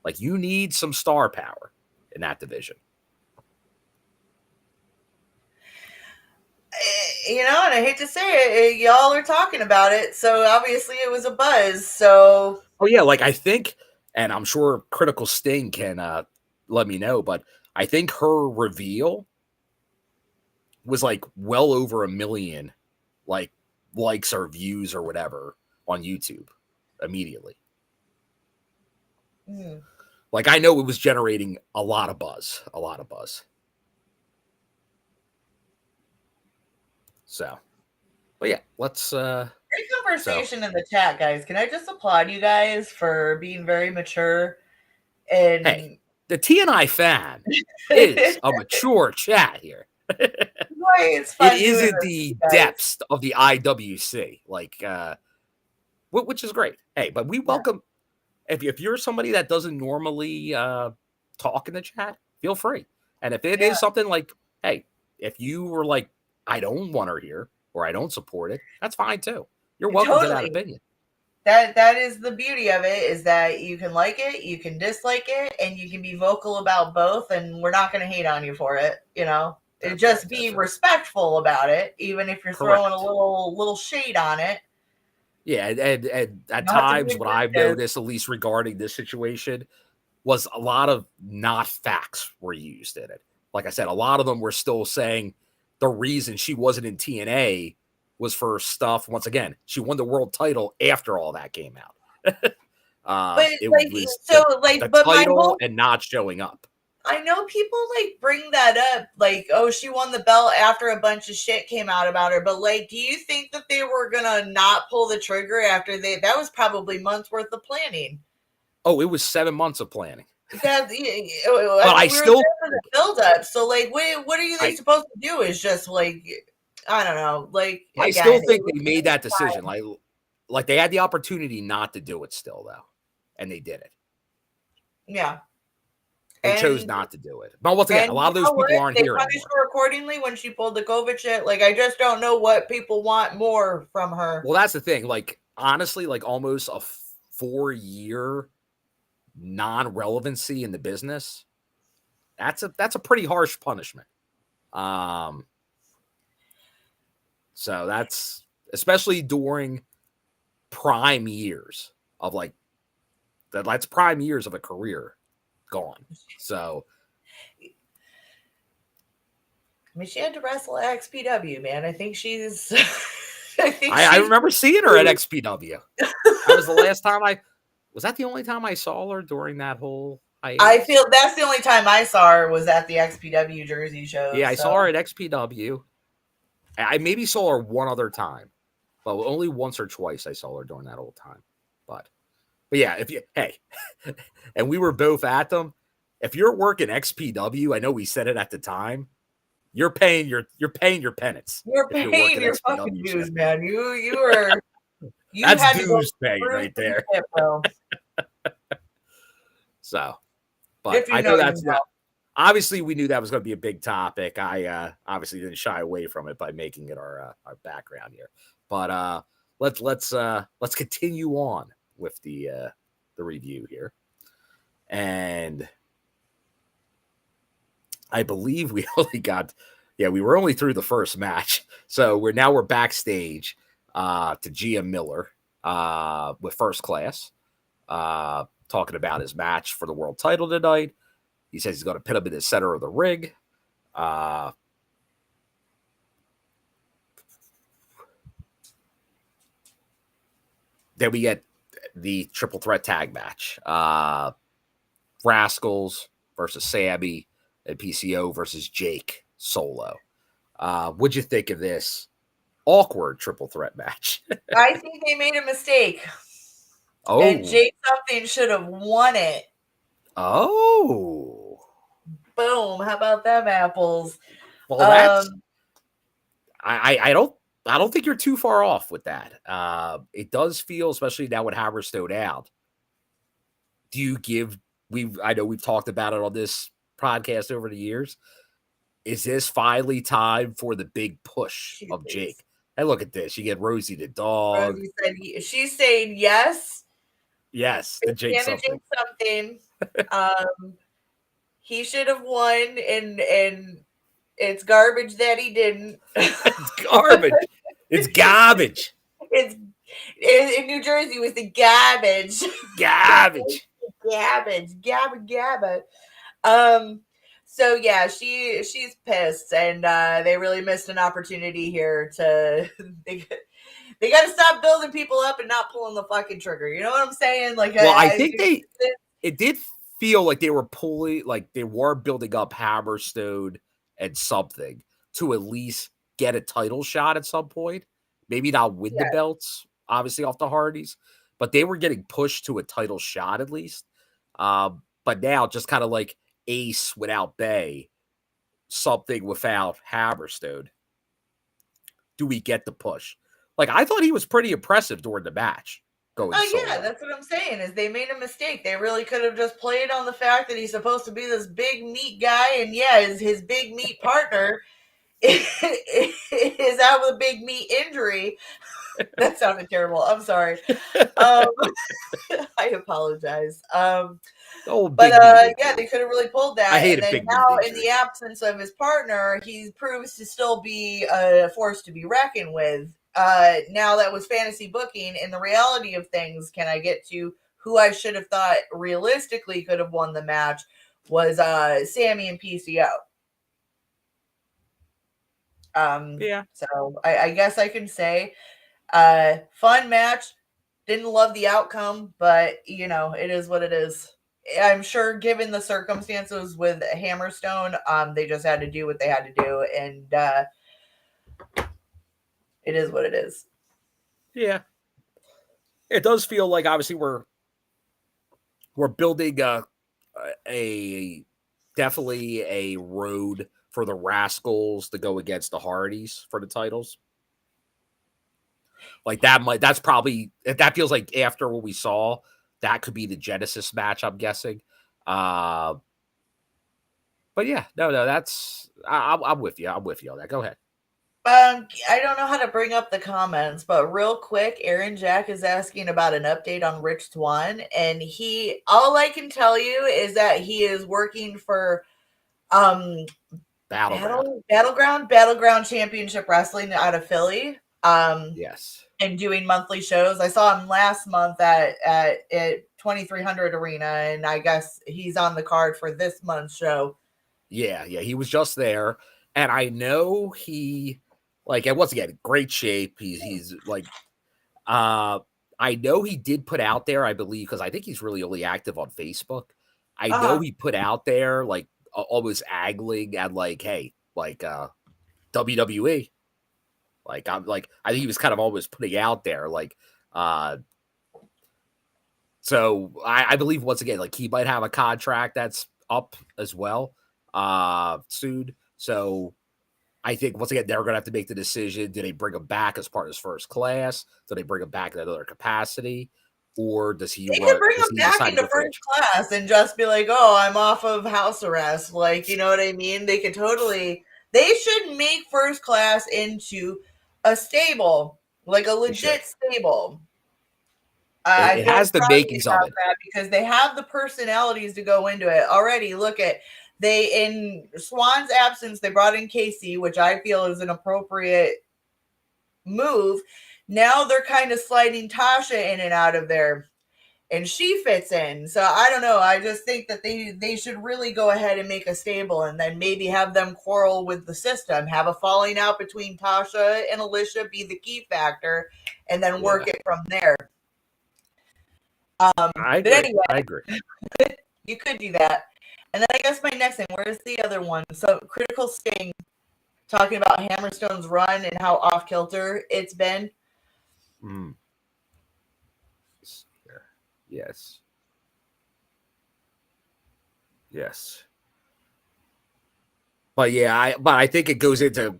Like you need some star power in that division. You know, and I hate to say it, y'all are talking about it, so obviously it was a buzz. So, oh yeah, like I think, and I'm sure Critical Sting can let me know, but I think her reveal was like well over 1 million, like likes or views or whatever on YouTube immediately. Like I know it was generating a lot of buzz. So, but yeah, let's great conversation in the chat, guys. Can I just applaud you guys for being very mature? And hey, the TNI fan is a mature chat here. It's fun it isn't the depths of the IWC, like which is great. Hey, but we welcome if you're somebody that doesn't normally talk in the chat, feel free. And if it is something like, hey, if you were like, I don't want her here or I don't support it, that's fine too. You're welcome to that opinion. That is the beauty of it, is that you can like it, you can dislike it, and you can be vocal about both, and we're not going to hate on you for it, you know. Just be respectful about it, even if you're throwing a little shade on it. Yeah, and at times what I've noticed, at least regarding this situation, was a lot of not facts were used in it. Like I said, a lot of them were still saying the reason she wasn't in TNA was for stuff. Once again, she won the world title after all that came out. But it like, was so the, like, the but title and not showing up. I know people like bring that up, like, oh, she won the belt after a bunch of shit came out about her. But like, do you think that they were gonna not pull the trigger after that was probably months worth of planning? Oh, it was 7 months of planning. But I still the build up. So like, what are you supposed to do? Is just like, I don't know. Like, I still think they made that decision. Like they had the opportunity not to do it still though, and they did it. Yeah. They chose not to do it. But once again, a lot of those people aren't here anymore. They punished her accordingly when she pulled the COVID shit. Like, I just don't know what people want more from her. Well, that's the thing. Like, honestly, like almost a 4-year non-relevancy in the business. That's a pretty harsh punishment. So that's especially during prime years of like that's prime years of a career gone. So I mean, she had to wrestle at XPW, man. I think she's I remember seeing her at XPW. That was the last time was that the only time I saw her during that whole hiatus? I feel that's the only time I saw her was at the XPW Jersey show. Yeah, I saw her at XPW. I maybe saw her one other time. Well, only once or twice I saw her during that whole time. But yeah, and we were both at them. If you're working XPW, I know we said it at the time, you're paying your penance. You're paying your fucking dues, man. You were that's dues pay right there. Shit, bro. So, but I know that's not. Obviously, we knew that was going to be a big topic. I obviously didn't shy away from it by making it our background here. But let's continue on with the review here, and I believe we only got, we were only through the first match, so we're backstage to GM Miller with First Class, talking about his match for the world title tonight. He says he's going to put him in the center of the ring. Then we get the triple threat tag match. Rascalz versus Sami and PCO versus Jake solo. What'd you think of this awkward triple threat match? I think they made a mistake. Oh. And Jake something should have won it. Oh. Boom. How about them apples? Well, that's I don't think you're too far off with that. It does feel, especially now with Hammerstone out. Do you give I know we've talked about it on this podcast over the years. Is this finally time for the big push of Jake? And look at this. You get Rosie the dog. Rosie said she's saying yes. Yes, the Jake something. He should have won, and it's garbage that he didn't. It's garbage. It's garbage. It's in New Jersey with the garbage. Garbage. Gabba. So yeah, she's pissed, and they really missed an opportunity here to they got to stop building people up and not pulling the fucking trigger. You know what I'm saying? Like, well, I think it did feel like they were building up Hammerstone and something to at least get a title shot at some point. Maybe not win the belts, obviously off the Hardys, but they were getting pushed to a title shot at least. But now just kind of like Ace without Bay, something without Hammerstone. Do we get the push? Like, I thought he was pretty impressive during the match. Yeah, that's what I'm saying, is they made a mistake. They really could have just played on the fact that he's supposed to be this big meat guy, and his big meat partner is out with a big meat injury. That sounded terrible. I'm sorry. I apologize. They could have really pulled that. I hate and then now, in the absence of his partner, he proves to still be a force to be reckoned with. Now that was fantasy booking. In the reality of things, can I get to who I should have thought realistically could have won the match was Sami and PCO. So I guess I can say fun match. Didn't love the outcome, but it is what it is. I'm sure given the circumstances with Hammerstone, they just had to do what they had to do, and it is what it is. Yeah. It does feel like obviously we're building definitely a road for the Rascalz to go against the Hardys for the titles. Like that feels like after what we saw, that could be the Genesis match, I'm guessing. But yeah, no, I'm with you. I'm with you on that. Go ahead. I don't know how to bring up the comments, but real quick, Aaron Jack is asking about an update on Rich Swann, and all I can tell you is that he is working for Battleground Championship Wrestling out of Philly. Yes. And doing monthly shows. I saw him last month at 2300 Arena, and I guess he's on the card for this month's show. Yeah, he was just there, and I know he, like, and once again, great shape. He's like, I know he did put out there, I believe, because I think he's really only active on Facebook. I know he put out there, like, almost angling at, like, hey, like, WWE. Like, I think he was kind of always putting out there, like, so I believe once again, like, he might have a contract that's up as well, soon. So I think once again, they're going to have to make the decision. Do they bring him back as part of his First Class? Do they bring him back in another capacity? Or does he? They could bring him back into First Class and just be like, "Oh, I'm off of house arrest." Like, you know what I mean? They could totally. They should make First Class into a stable, like a legit stable. I It feel has the strongly makings of about it. that because they have the personalities to go into it already. Look at in Swan's absence, they brought in Casey, which I feel is an appropriate move. Now they're kind of sliding Tasha in and out of there, and she fits in. So I don't know. I just think that they should really go ahead and make a stable, and then maybe have them quarrel with the system, have a falling out between Tasha and Alicia, be the key factor, and then work it from there. I But agree. anyway, I agree. you could do that. And then I guess my next thing, where's the other one? So Critical Sting, talking about Hammerstone's run and how off kilter it's been. Yes. Yes. But yeah, I think it goes into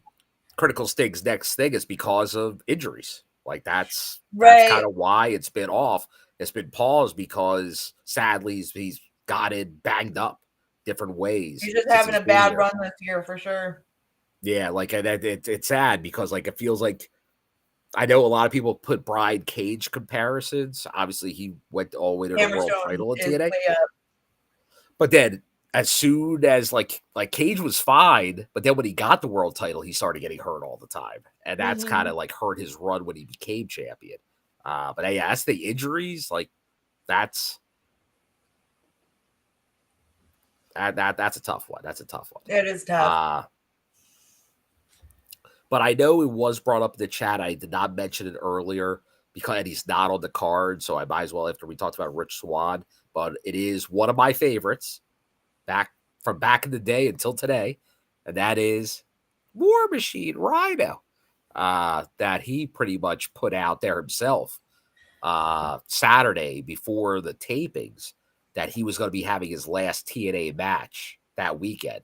Critical Sting's next thing is because of injuries. Like that's kind of why it's been off. It's been paused because sadly he's got it banged up different ways. He's just having a bad run this year for sure. Yeah, like it's sad because like it feels like I know a lot of people put Brian Cage comparisons. Obviously, he went all the way to the world title in TNA. But then as soon as like Cage was fine, but then when he got the world title, he started getting hurt all the time. And that's kind of like hurt his run when he became champion. But yeah, that's the injuries. Like that's a tough one. That's a tough one. It is tough. But I know it was brought up in the chat. I did not mention it earlier because he's not on the card. So I might as well, after we talked about Rich Swann, but it is one of my favorites back in the day until today. And that is War Machine Rhino, that he pretty much put out there himself Saturday before the tapings that he was going to be having his last TNA match that weekend.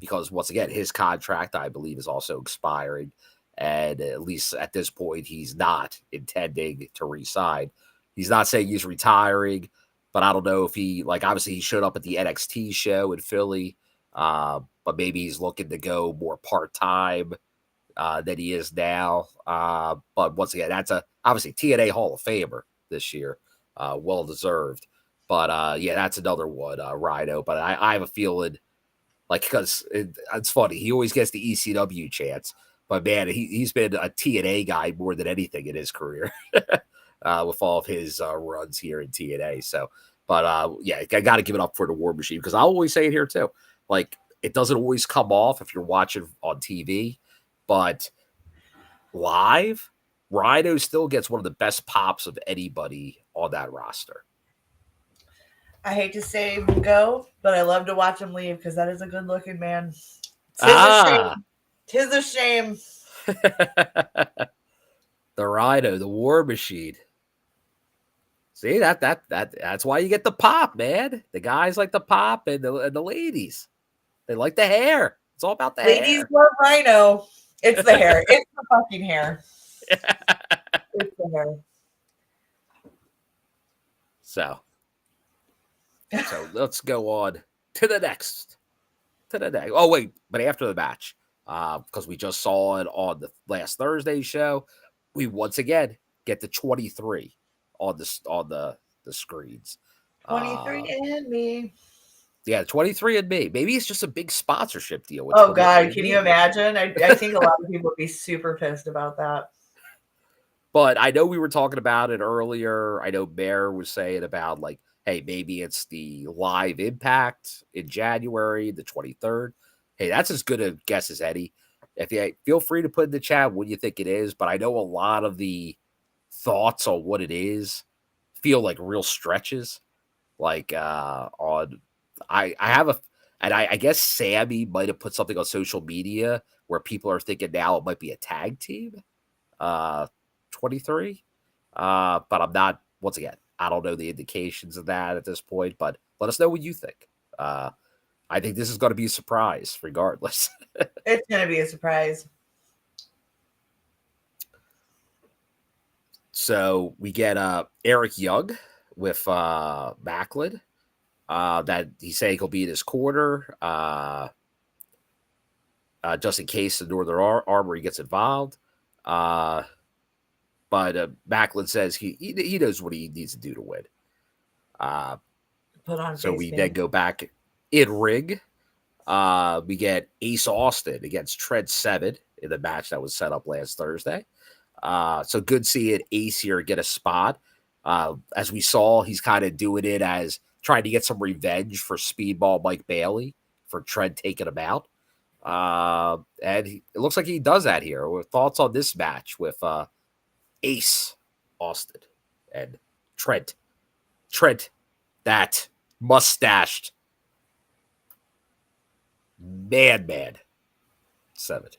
Because once again, his contract, I believe, is also expiring. And at least at this point, he's not intending to re-sign. He's not saying he's retiring, but I don't know if he, like, obviously he showed up at the NXT show in Philly, but maybe he's looking to go more part-time than he is now. But once again, that's obviously TNA Hall of Famer this year. Well-deserved. But yeah, that's another one, Rhino. But I have a feeling, like, because it's funny. He always gets the ECW chance. But, man, he's been a TNA guy more than anything in his career with all of his runs here in TNA. So, but, yeah, I got to give it up for the War Machine because I always say it here, too. Like, it doesn't always come off if you're watching on TV. But live, Rhino still gets one of the best pops of anybody on that roster. I hate to say him go, but I love to watch him leave because that is a good-looking man. Tis a shame. The Rhino, the War Machine. See, that's why you get the pop, man. The guys like the pop, and the ladies, they like the hair. It's all about the hair. Ladies love Rhino. It's the hair. It's the fucking hair. It's the hair. So let's go on to the next. Oh, wait, but after the match, because we just saw it on the last Thursday show, we once again get the 23 on the screens. 23 and me. Yeah, 23 and me. Maybe it's just a big sponsorship deal. With oh God, can you imagine? I think a lot of people would be super pissed about that. But I know we were talking about it earlier. I know Bear was saying about, like, hey, maybe it's the Live Impact in January, the 23rd. Hey, that's as good a guess as any. If you feel free to put in the chat what you think it is, but I know a lot of the thoughts on what it is feel like real stretches. Like on, I have a, and I guess Sami might have put something on social media where people are thinking now it might be a tag team. 23. But I'm not, once again, I don't know the indications of that at this point, but let us know what you think. I think this is going to be a surprise regardless. It's going to be a surprise. So we get Eric Young with Maclin. That he's saying he'll be in his corner just in case the Northern Armory gets involved. But Maclin says he knows what he needs to do to win. Put on So face we paint. then go back in ring. We get Ace Austin against Trent Seven in the match that was set up last Thursday. So good seeing Ace here get a spot. As we saw, he's kind of doing it as trying to get some revenge for Speedball Mike Bailey for Trent taking him out. And it looks like he does that here. With thoughts on this match with Ace Austin and Trent. Trent, that mustached man. Seven.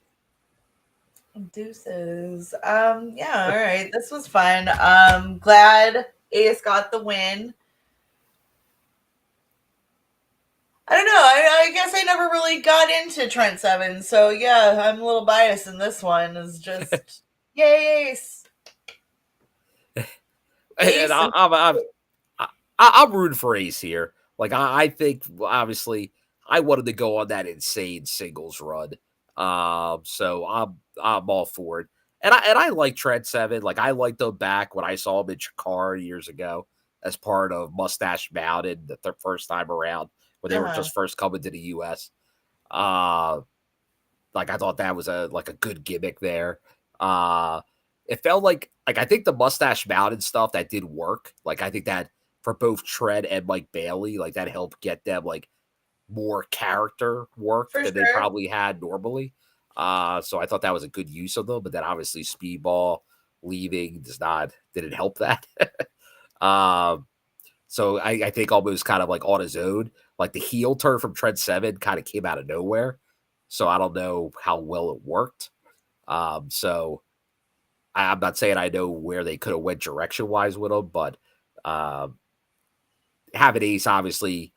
Deuces. Yeah, all right. This was fun. Glad Ace got the win. I don't know. I guess I never really got into Trent Seven, so yeah, I'm a little biased in this one. It's just yay Ace. And I'm rooting for Ace here. Like I think obviously I wanted to go on that insane singles run. So I'm all for it. And I like Trent Seven. Like I liked him back when I saw him in Chikara years ago as part of Mustache Mountain the first time around when they were just first coming to the US. Like I thought that was a good gimmick there. It felt like I think the Mustache Mountain stuff that did work. Like I think that for both Trent and Mike Bailey, like that helped get them like more character work than they probably had normally. So I thought that was a good use of them, but then obviously Speedball leaving didn't help that. So I think almost kind of like on his own, like the heel turn from Trent Seven kind of came out of nowhere. So I don't know how well it worked. So I'm not saying I know where they could have went direction wise with him, but having Ace obviously,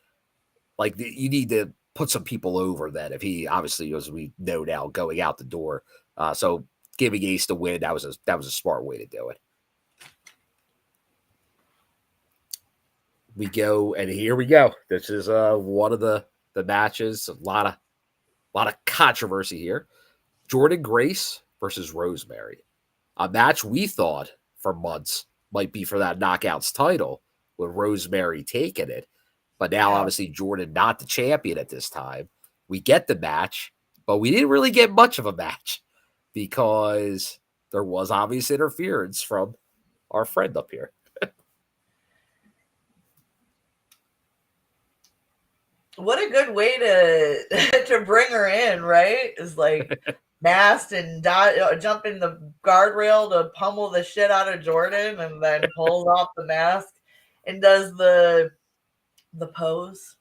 like you need to put some people over that if he obviously, as we know now, going out the door. So giving Ace the win, that was a smart way to do it. We go, and here we go. This is one of the matches. A lot of controversy here. Jordynne Grace versus Rosemary. A match we thought for months might be for that Knockouts title with Rosemary taking it. But now, obviously, Jordynne not the champion at this time. We get the match, but we didn't really get much of a match because there was obvious interference from our friend up here. What a good way to bring her in, right? Is like masked and jumping the guardrail to pummel the shit out of Jordynne, and then pulls off the mask and does the pose.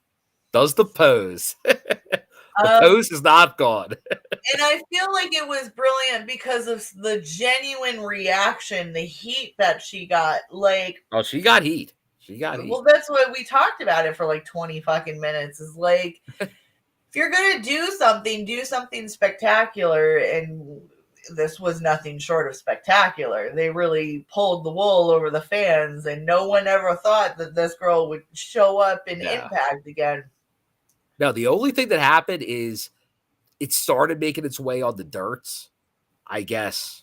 Does the pose. The pose is not gone. And I feel like it was brilliant because of the genuine reaction, the heat that she got. Like, oh, she got heat. She got heat. Well, that's what we talked about it for like 20 fucking minutes. Is like, if you're gonna do something spectacular, and this was nothing short of spectacular. They really pulled the wool over the fans, and no one ever thought that this girl would show up in Impact again. Now, the only thing that happened is it started making its way on the dirts, I guess,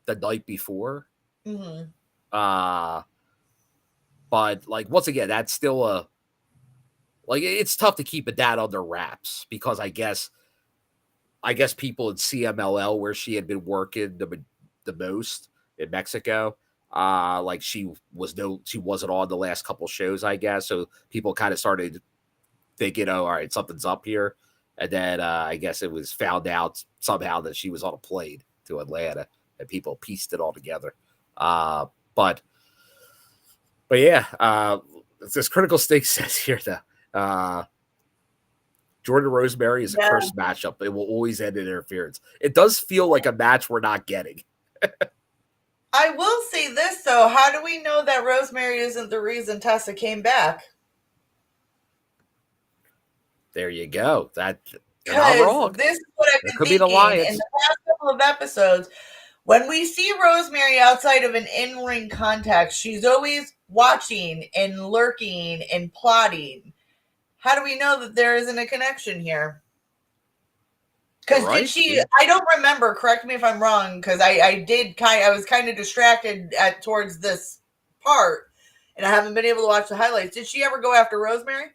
the night before. Mm-hmm. But like once again, that's still it's tough to keep that under wraps because I guess people in CMLL where she had been working the most in Mexico, like she wasn't on the last couple shows, I guess. So people kind of started thinking, oh, all right, something's up here. And then I guess it was found out somehow that she was on a plane to Atlanta and people pieced it all together. But yeah, this Critical Stakes says here that Jordynne Rosemary is a cursed matchup. It will always end in interference. It does feel like a match we're not getting. I will say this, though. How do we know that Rosemary isn't the reason Tasha came back? There you go. You're not wrong. This is what I've been thinking. In the past couple of episodes, when we see Rosemary outside of an in-ring contact, she's always watching and lurking and plotting. How do we know that there isn't a connection here? Because right. did she? I don't remember. Correct me if I'm wrong. Because I was kind of distracted towards this part, and I haven't been able to watch the highlights. Did she ever go after Rosemary?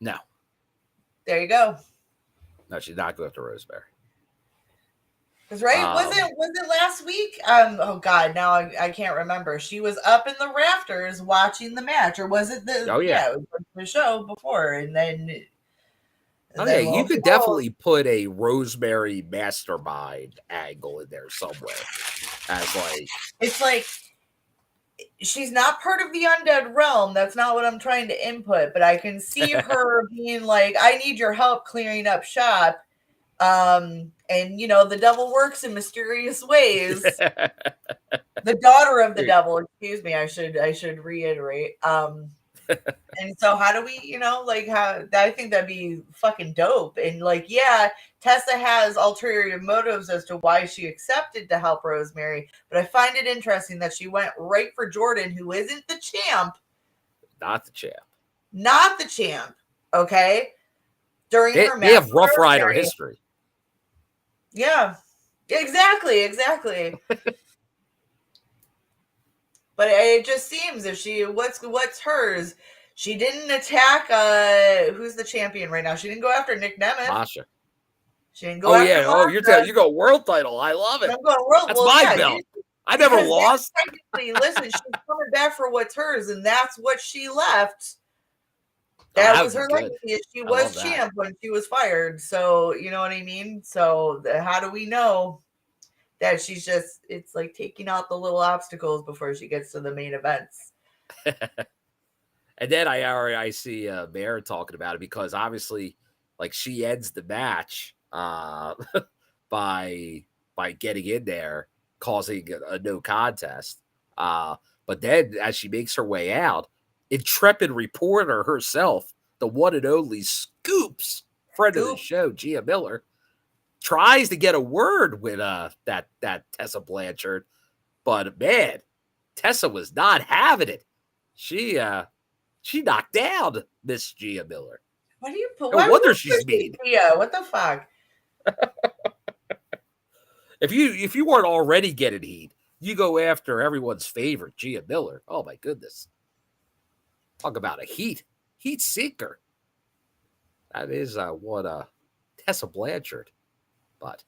No. There you go. No, she's not going after Rosemary. Because was it last week? Oh God, now I can't remember. She was up in the rafters watching the match, or was it the? Oh yeah, it was the show before, and then. You could definitely put a Rosemary mastermind angle in there somewhere. As it's like she's not part of the undead realm. That's not what I'm trying to input, but I can see her being like, I need your help clearing up shop. And the devil works in mysterious ways. The daughter of the devil, excuse me, I should reiterate. And so how do we, I think that'd be fucking dope. And Tessa has ulterior motives as to why she accepted to help Rosemary, but I find it interesting that she went right for Jordynne, who isn't the champ. Not the champ. Not the champ. Okay. During her match. They have Rough Rider history. Yeah. Exactly. But it just seems if she what's hers. She didn't attack who's the champion right now. She didn't go after Nick Nemeth. Masha. She didn't go after Masha. You go world title. I love it. I'm going world. That's my belt. I never lost. Listen, she's coming back for what's hers, and that's what she left. That was her legacy. She was champ when she was fired. So you know what I mean? So how do we know that she's just, it's like taking out the little obstacles before she gets to the main events. And then I see Bear talking about it because obviously, like, she ends the match by getting in there, causing a no contest. But then as she makes her way out, intrepid reporter herself, the one and only Scoops, friend of the show, Gia Miller, tries to get a word with that Tessa Blanchard, but man, Tessa was not having it. She knocked down Miss Gia Miller. What do you put? No wonder she's mean. Yeah, what the fuck? If you weren't already getting heat, you go after everyone's favorite, Gia Miller. Oh my goodness. Talk about a heat seeker. That is what Tessa Blanchard. But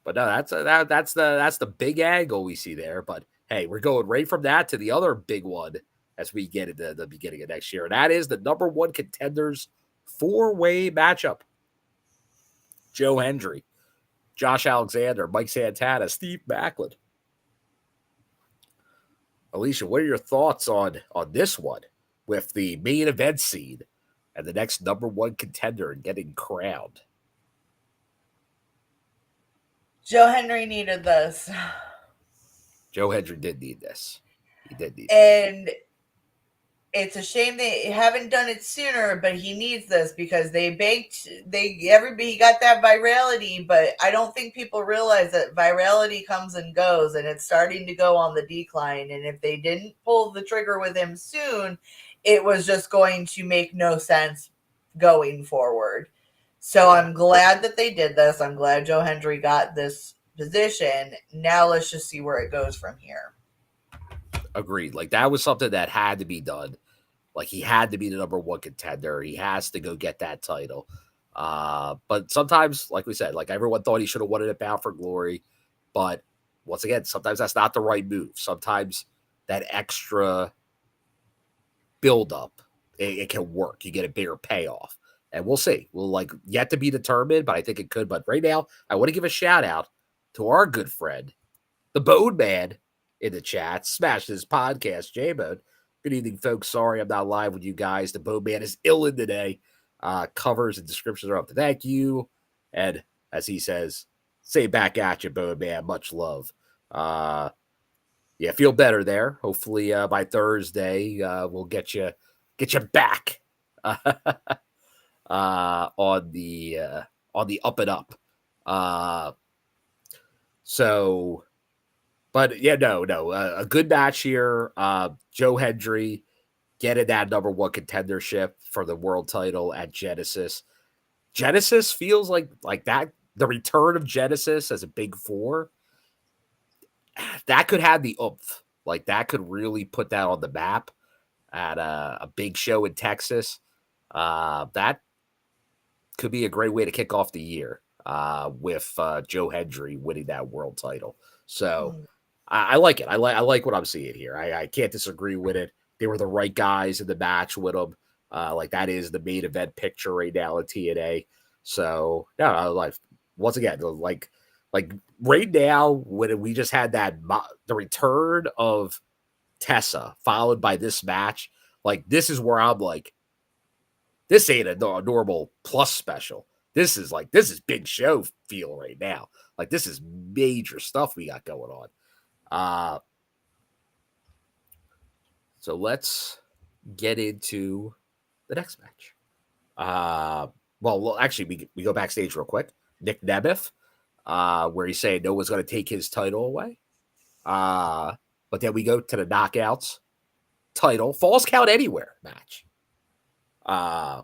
no, that's the big angle we see there. But hey, we're going right from that to the other big one as we get into the beginning of next year. And that is the number one contenders 4-way matchup. Joe Hendry, Josh Alexander, Mike Santana, Steve Maclin. Alicia, what are your thoughts on this one with the main event seed and the next number one contender getting crowned? Joe Hendry needed this. Joe Hendry did need this. He did need and this. It's a shame they haven't done it sooner, but he needs this because everybody got that virality, but I don't think people realize that virality comes and goes, and it's starting to go on the decline. And if they didn't pull the trigger with him soon, it was just going to make no sense going forward. So I'm glad that they did this. I'm glad Joe Hendry got this position. Now let's just see where it goes from here. Agreed. Like, that was something that had to be done. Like, he had to be the number one contender. He has to go get that title. But sometimes, like we said, like, everyone thought he should have won it at Bound for Glory. But once again, sometimes that's not the right move. Sometimes that extra build-up, it can work. You get a bigger payoff. And we'll see. We'll yet to be determined, but I think it could. But right now, I want to give a shout out to our good friend, the Bone Man in the chat. Smash this podcast, J-Bone. Good evening, folks. Sorry I'm not live with you guys. The Bone Man is ill in today. Covers and descriptions are up. Thank you. And as he says, say back at you, Bone Man. Much love. Feel better there. Hopefully by Thursday, we'll get you back. On the up and up. A good match here. Joe Hendry getting that number one contendership for the world title at Genesis. Genesis feels like that. The return of Genesis as a big four, that could have the oomph. Like that could really put that on the map at a big show in Texas. That could be a great way to kick off the year with Joe Hendry winning that world title. So I like it. I like what I'm seeing here. I can't disagree with it. They were the right guys in the match with them. Like that is the main event picture right now at TNA. So yeah, once again, like right now when we just had the return of Tessa followed by this match, like this is where I'm like, this ain't a normal plus special. This is big show feel right now. Like this is major stuff we got going on. So let's get into the next match. Well, actually, we go backstage real quick. Nick Nemeth, where he's saying no one's going to take his title away. But then we go to the Knockouts title, Falls Count Anywhere match.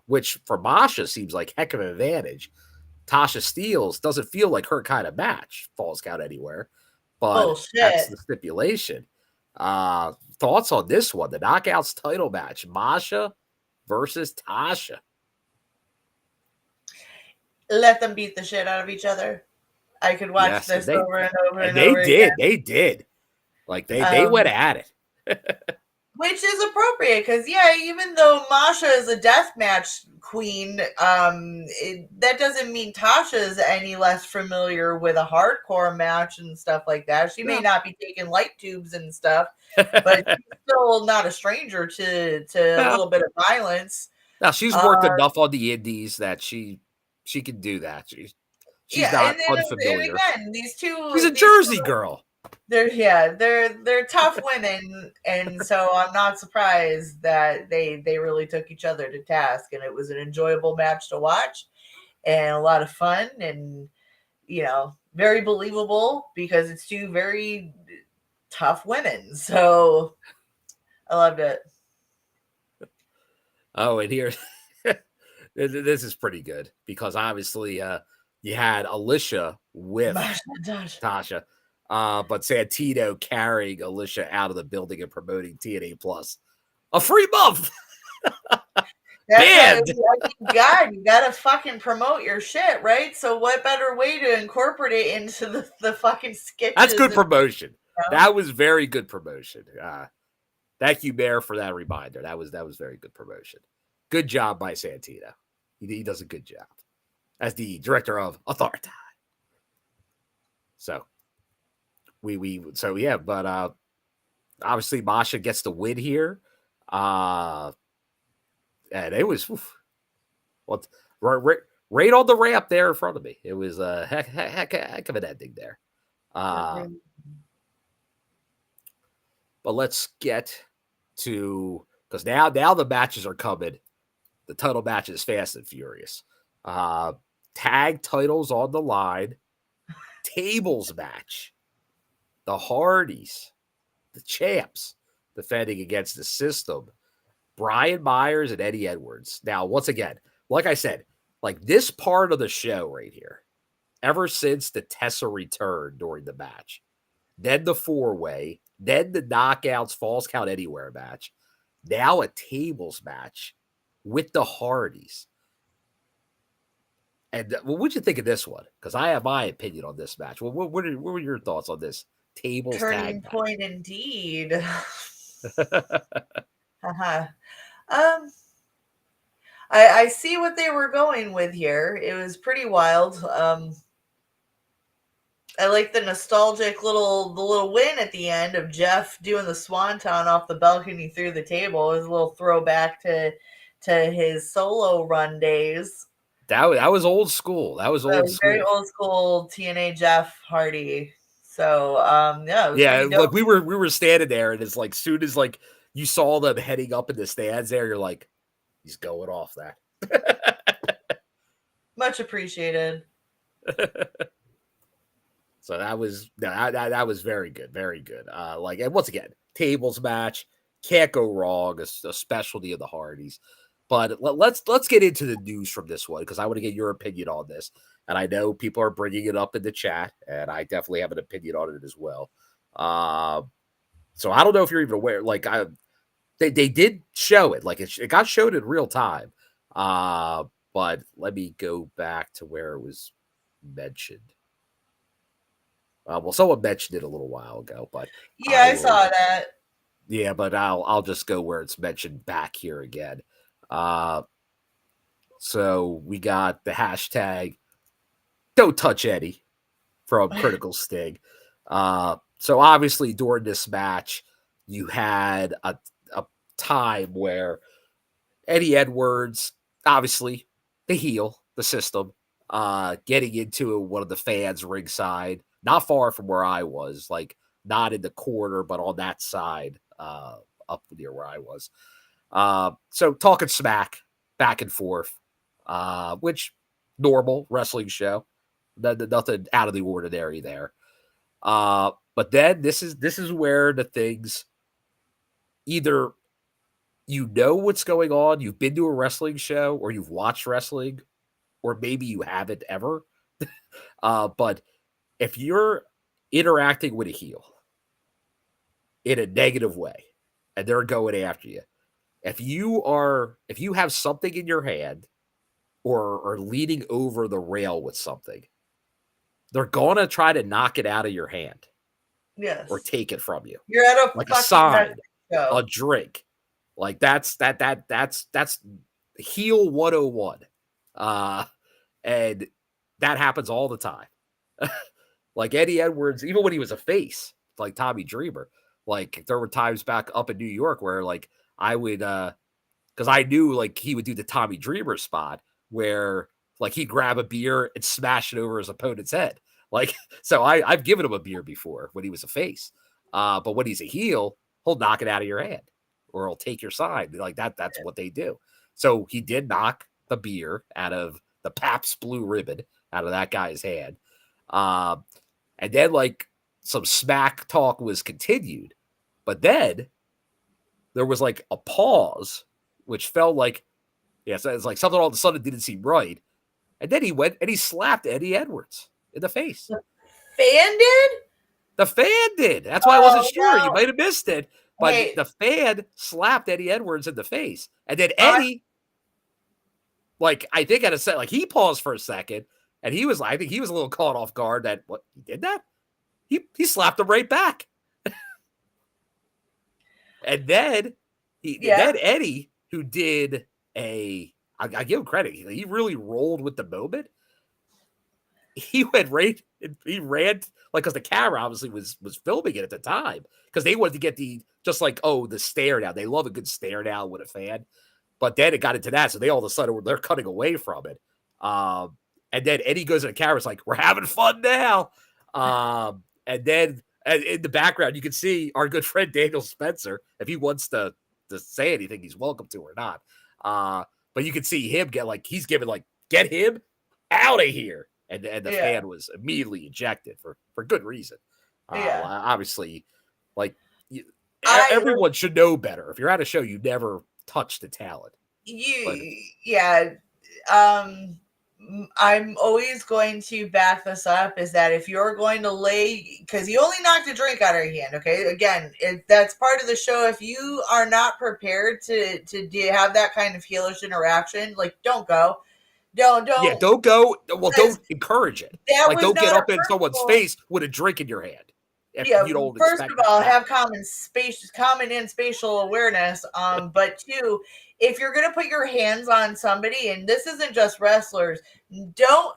Which for Masha seems like heck of an advantage. Tasha Steelz doesn't feel like her kind of match, Falls Count Anywhere. But that's the stipulation. Thoughts on this one, the Knockouts title match, Masha versus Tasha. Let them beat the shit out of each other. I could watch this over and over and over again. They did. Like they went at it. Which is appropriate because, yeah, even though Masha is a deathmatch queen, that doesn't mean Tasha is any less familiar with a hardcore match and stuff like that. She may not be taking light tubes and stuff, but she's still not a stranger to a little bit of violence. Now, she's worked enough on the indies that she can do that. She's not unfamiliar. And again, she's a Jersey girl. They're tough women, and so I'm not surprised that they really took each other to task, and it was an enjoyable match to watch and a lot of fun, and very believable because it's two very tough women. So I loved it. Oh, and here this is pretty good because obviously you had Alicia with Tasha. But Santino carrying Alicia out of the building and promoting TNA Plus. A free month! Banned! You gotta fucking promote your shit, right? So what better way to incorporate it into the fucking sketches? That's good promotion. That was very good promotion. Thank you, Mayor, for that reminder. That was very good promotion. Good job by Santino. He does a good job as the director of Authority. So but obviously Masha gets the win here. And it was right on the ramp there in front of me. It was a heck of an ending there. But let's get to, because now the matches are coming. The title match is fast and furious. Tag titles on the line. Tables match. The Hardys, the champs, defending against the System. Brian Myers and Eddie Edwards. Now, once again, like I said, like this part of the show right here, ever since the Tessa return during the match, then the four-way, then the Knockouts Falls Count Anywhere match, now a tables match with the Hardys. And what'd you think of this one? Because I have my opinion on this match. Well, what were your thoughts on this tables turning tag point match? Indeed. I see what they were going with here. It was pretty wild. I like the nostalgic little win at the end of Jeff doing the swanton off the balcony through the table. It was a little throwback to his solo run days. That was old school. That was old school. Very old school TNA Jeff Hardy. So like we were standing there, and it's like soon as like you saw them heading up in the stands there, you're like, he's going off that. Much appreciated. So that was very good, very good. And once again, tables match, can't go wrong. A specialty of the Hardys. But let's get into the news from this one because I want to get your opinion on this. And I know people are bringing it up in the chat, and I definitely have an opinion on it as well. So I don't know if you're even aware. Like they did show it. Like it got showed in real time. But let me go back to where it was mentioned. Well, someone mentioned it a little while ago, but yeah, I saw that. Yeah, but I'll just go where it's mentioned back here again. So we got the hashtag "Don't Touch Eddie" from Critical Sting. So obviously during this match, you had a time where Eddie Edwards, obviously the heel, the system, getting into one of the fans ringside, not far from where I was, like not in the corner, but on that side, up near where I was. So talking smack back and forth, which normal wrestling show, nothing out of the ordinary there. But then this is where the things either you know what's going on, you've been to a wrestling show, or you've watched wrestling, or maybe you haven't ever. But if you're interacting with a heel in a negative way and they're going after you, if you have something in your hand or leaning over the rail with something, they're gonna try to knock it out of your hand. Yes. Or take it from you. You're at a like a sign, show. A drink. Like that's heel 101. And that happens all the time. Like Eddie Edwards, even when he was a face, like Tommy Dreamer, like there were times back up in New York where like I would because I knew like he would do the Tommy Dreamer spot where like he'd grab a beer and smash it over his opponent's head. Like, so I've given him a beer before when he was a face. But when he's a heel, he'll knock it out of your hand or he'll take your sign. Like that's what they do. So he did knock the beer out of the Pabst Blue Ribbon out of that guy's hand. And then like some smack talk was continued, but then there was like a pause, which felt like, so it's like something all of a sudden didn't seem right. And then he went and he slapped Eddie Edwards in the face. The fan did? The fan did. That's why I wasn't sure. No. You might have missed it. But the fan slapped Eddie Edwards in the face. And then Eddie, like, I think at a set, like he paused for a second. And he was, I think he was a little caught off guard that, what, he did that? He slapped him right back. And then then Eddie, who did I give him credit. He really rolled with the moment. He went right. He ran like because the camera obviously was filming it at the time because they wanted to get the stare down. They love a good stare down with a fan, but then it got into that, so they all of a sudden they're cutting away from it. And then Eddie goes to the camera. It's like we're having fun now. And then in the background you can see our good friend Daniel Spencer. If he wants to say anything, he's welcome to or not. But you can see him he's giving get him out of here. And the fan was immediately ejected for good reason. Obviously, everyone should know better. If you're at a show, you never touch the talent. I'm always going to back this up is that if you're going to because you only knocked a drink out of your hand, okay? Again, that's part of the show. If you are not prepared to have that kind of heelish interaction, don't go. Don't go. Well, don't encourage it. Don't get up in someone's face with a drink in your hand. You don't first of all, have common and spatial awareness. But two, if you're gonna put your hands on somebody, and this isn't just wrestlers, don't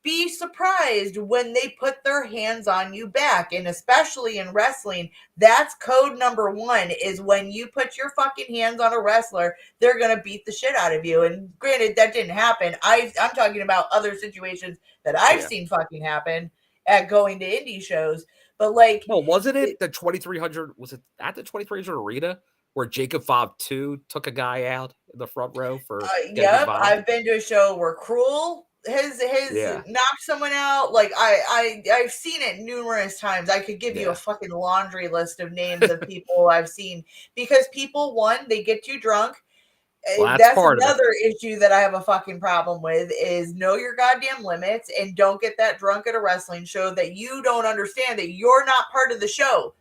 be surprised when they put their hands on you back. And especially in wrestling, that's code number 1 is when you put your fucking hands on a wrestler, they're going to beat the shit out of you. And granted, that didn't happen. I'm talking about other situations that I've seen fucking happen at going to indie shows. But wasn't it the 2300? Was it at the 2300 arena where Jacob Fob 2 took a guy out in the front row for? Yep, I've been to a show where Cruel has knocked someone out. I've seen it numerous times. I could give you a fucking laundry list of names of people I've seen because people, one, they get too drunk. Well, that's That's part of it. another issue that I have a fucking problem with is know your goddamn limits and don't get that drunk at a wrestling show that you don't understand that you're not part of the show.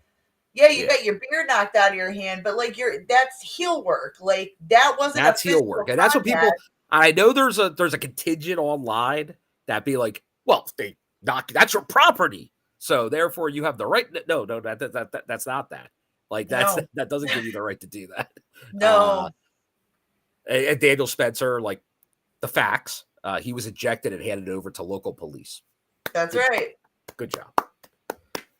Yeah, you got your beard knocked out of your hand, but like that's heel work. Like that wasn't that's a heel work. And that's what people I know there's a contingent online that be like, well, they knock that's your property. So therefore you have the right. No, that's not that. Like that doesn't give you the right to do that. No. And Daniel Spencer, like the facts, he was ejected and handed over to local police. That's right. Good job.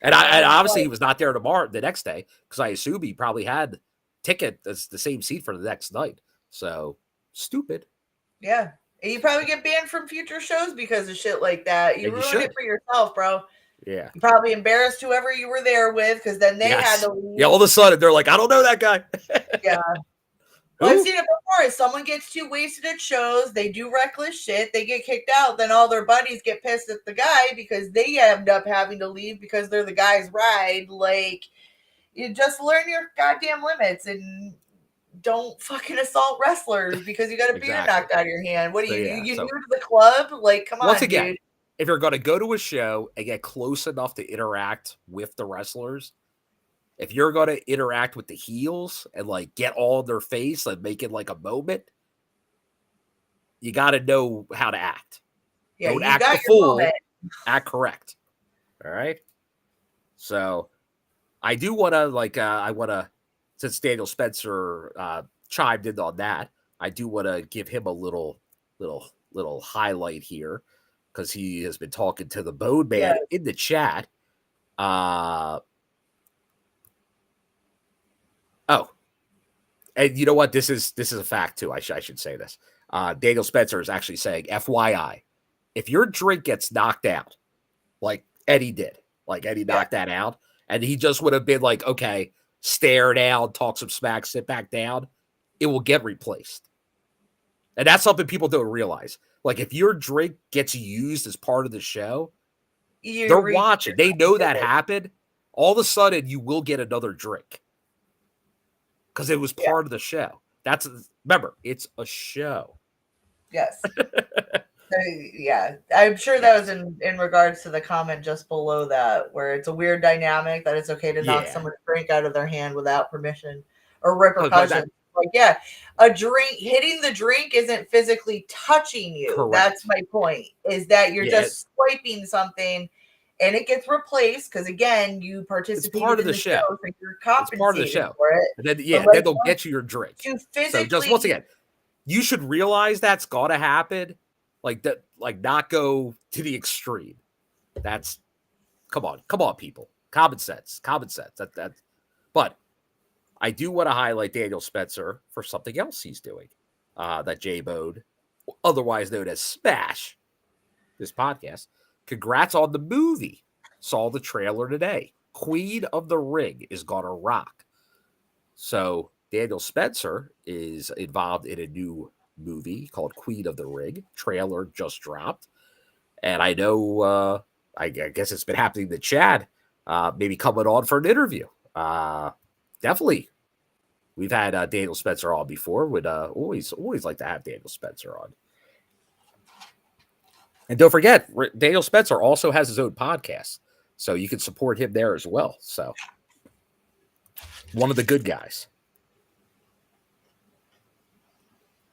And obviously he was not there the next day, because I assume he probably had ticket that's the same seat for the next night. So stupid. Yeah. And you probably get banned from future shows because of shit like that. You ruined it for yourself, bro. Yeah. You probably embarrassed whoever you were there with because then they had to leave. Yeah, all of a sudden they're like, I don't know that guy. Yeah. Well, I've seen it before. If someone gets too wasted at shows, they do reckless shit, they get kicked out, then all their buddies get pissed at the guy because they end up having to leave because they're the guy's ride. Like, you just learn your goddamn limits and don't fucking assault wrestlers because you got a beard knocked out of your hand. What are you new to the club? Like, come on, once again, dude. If you're going to go to a show and get close enough to interact with the wrestlers, if you're going to interact with the heels and like get all in their face and make it like a moment, you got to know how to act. Yeah, don't act the fool, act correct. All right. So I do want to since Daniel Spencer chimed in on that, I do want to give him a little highlight here because he has been talking to the Bone Man in the chat. And you know what? This is a fact too. I should say this. Daniel Spencer is actually saying, FYI, if your drink gets knocked out, like Eddie did, knocked that out, and he just would have been like, okay, stare down, talk some smack, sit back down, it will get replaced. And that's something people don't realize. Like, if your drink gets used as part of the show, they're watching. They know that happened. All of a sudden, you will get another drink. Because it was part of the show. Remember, it's a show. Yes. Yeah. I'm sure that was in regards to the comment just below that, where it's a weird dynamic that it's okay to knock someone's drink out of their hand without permission or repercussions. Hitting the drink isn't physically touching you. Correct. That's my point, is that you're just swiping something and it gets replaced because, again, you participated in the show. So you're compensating part of the show. For it. And then, then they'll get you your drink. So just once again, you should realize that's got to happen. Like that, like not go to the extreme. That's come on, people. Common sense. But I do want to highlight Daniel Spencer for something else he's doing. That J-Bone, otherwise known as Smash, this podcast. Congrats on the movie. Saw the trailer today. Queen of the Ring is gonna rock. So Daniel Spencer is involved in a new movie called Queen of the Ring. Trailer just dropped. And I know, I guess it's been happening in the chat, maybe coming on for an interview. Definitely. We've had Daniel Spencer on before. Would always like to have Daniel Spencer on. And don't forget, Daniel Spencer also has his own podcast, so you can support him there as well. So, one of the good guys.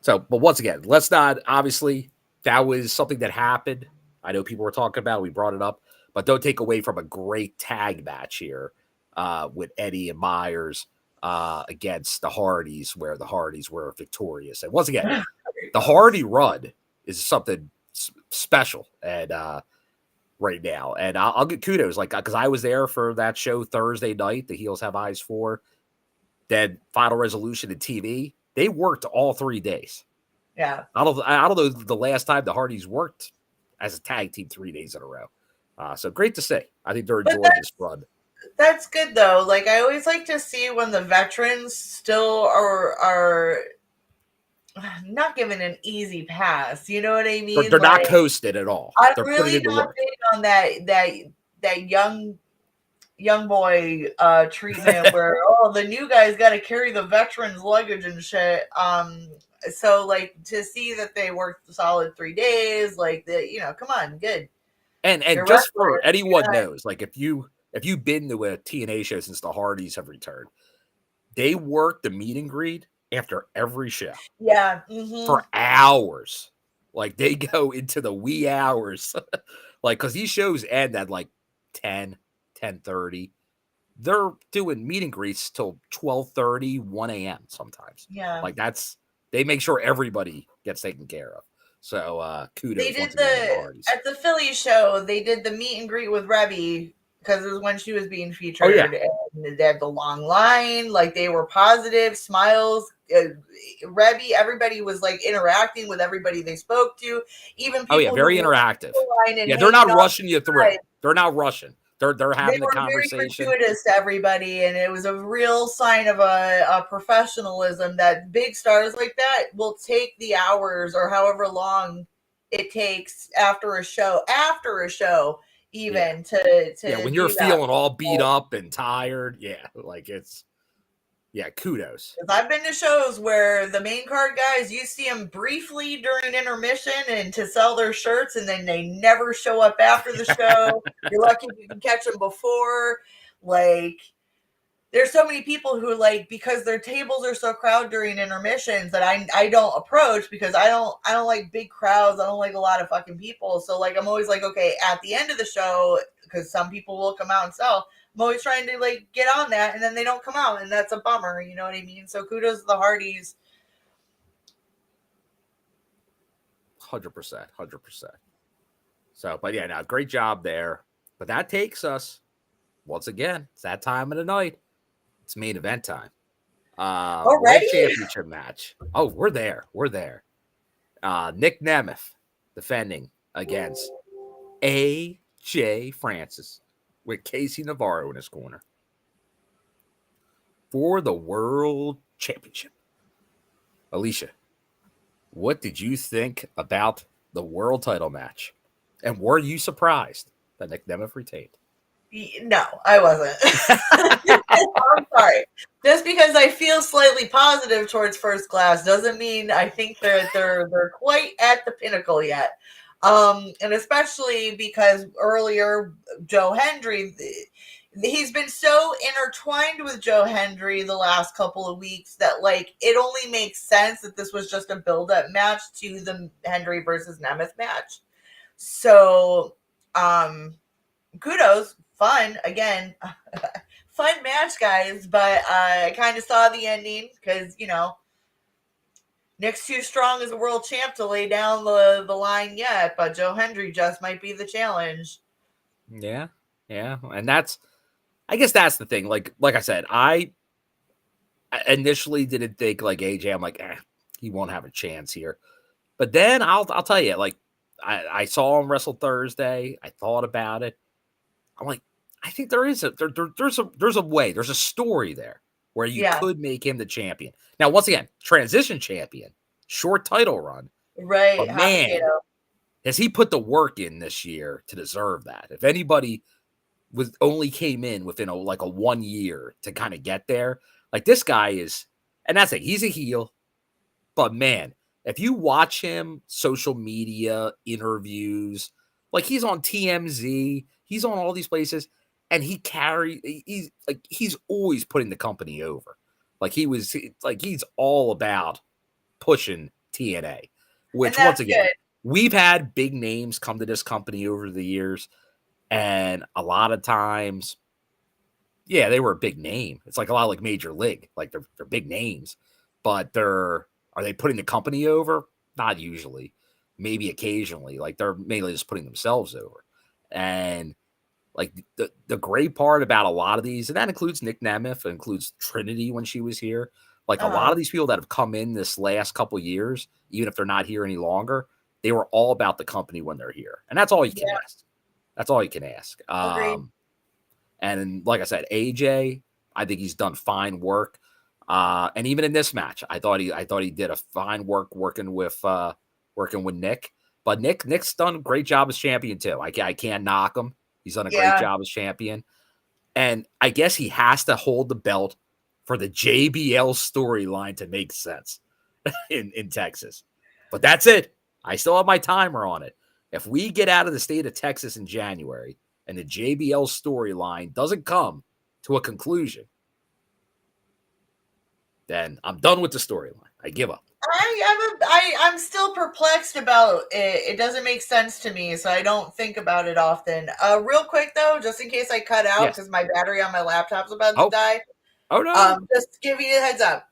So, but once again, let's not, obviously, that was something that happened. I know people were talking about it. We brought it up. But don't take away from a great tag match here with Eddie and Myers against the Hardys, where the Hardys were victorious. And once again, the Hardy run is something special and right now, and I'll get kudos, like, because I was there for that show Thursday night, the Heels Have Eyes 4, then Final Resolution and TV. They worked all 3 days. Yeah, I don't know the last time the Hardys worked as a tag team 3 days in a row. So great to see. I think they're enjoying this run. That's good though. Like, I always like to see when the veterans still are not given an easy pass, you know what I mean? They're not coasted at all. I'm They're really not big on that young boy treatment where the new guy's got to carry the veterans luggage and shit. So like to see that they worked a solid 3 days, like come on, good. And just for anyone knows, like if you've been to a TNA show since the Hardys have returned, they work the meet and greet after every show. Yeah. For hours. Like they go into the wee hours. Like, because these shows end at like 10, 10:30. They're doing meet and greets till 12:30, 1 a.m. sometimes. Yeah. Like they make sure everybody gets taken care of. So kudos. They did at the Philly show, they did the meet and greet with Rebby because it was when she was being featured. Oh, yeah. And they had the long line, like they were positive, smiles. Rebby, everybody was like interacting with everybody they spoke to. Even people very interactive. Yeah, they're not rushing you through. They're not rushing. They're having the conversation. Very gratuitous to everybody, and it was a real sign of a professionalism that big stars like that will take the hours or however long it takes after a show, even to when you're feeling all beat up and tired, like it's. Yeah, kudos. I've been to shows where the main card guys, you see them briefly during intermission and to sell their shirts, and then they never show up after the show. You're lucky if you can catch them before. Like, there's so many people who, like, because their tables are so crowded during intermissions that I don't approach because I don't like big crowds. I don't like a lot of fucking people. So, like, I'm always like, okay, at the end of the show, because some people will come out and sell, I'm always trying to like get on that, and then they don't come out, and that's a bummer. You know what I mean? So kudos to the Hardys. 100%. So, but yeah, great job there. But that takes us once again. It's that time of the night. It's main event time. Already? Championship match. Oh, we're there. Nick Nemeth defending against AJ Francis, with Casey Navarro in his corner for the World Championship. Alicia, what did you think about the world title match? And were you surprised that Nick Nemeth retained? No, I wasn't. I'm sorry. Just because I feel slightly positive towards First Class doesn't mean I think they're quite at the pinnacle yet. And especially because earlier Joe Hendry, he's been so intertwined with Joe Hendry the last couple of weeks that like it only makes sense that this was just a build-up match to the Hendry versus Nemeth match. So kudos, fun again, fun match, guys. But I kind of saw the ending because Nick's too strong as a world champ to lay down the line yet, but Joe Hendry just might be the challenge. Yeah. And I guess that's the thing. Like I said, I initially didn't think like AJ, I'm like, he won't have a chance here. But then I'll tell you, like, I saw him wrestle Thursday. I thought about it. I'm like, I think there's a way, there's a story there where you could make him the champion. Now, once again, transition champion, short title run. Right. But man, has he put the work in this year to deserve that? If anybody only came in within a 1 year to kind of get there, like this guy is, and that's it. He's a heel, but man, if you watch him, social media, interviews, like he's on TMZ, he's on all these places, and he's always putting the company over. Like he's all about pushing TNA, which once again, we've had big names come to this company over the years. And a lot of times, they were a big name. It's like a lot like Major League, like they're big names, but are they putting the company over? Not usually, maybe occasionally. Like they're mainly just putting themselves over. And like the great part about a lot of these, and that includes Nick Nemeth, includes Trinity when she was here. Like a lot of these people that have come in this last couple of years, even if they're not here any longer, they were all about the company when they're here. And that's all you can ask. That's all you can ask. And like I said, AJ, I think he's done fine work. And even in this match, I thought he did a fine work working with Nick. But Nick's done a great job as champion too. I can't knock him. He's done a great job as champion. And I guess he has to hold the belt for the JBL storyline to make sense in Texas. But that's it. I still have my timer on it. If we get out of the state of Texas in January and the JBL storyline doesn't come to a conclusion, then I'm done with the storyline. I give up. I'm still perplexed about it. It doesn't make sense to me, so I don't think about it often. Real quick though, just in case I cut out because my battery on my laptop's about to die. Oh no! Just give you a heads up.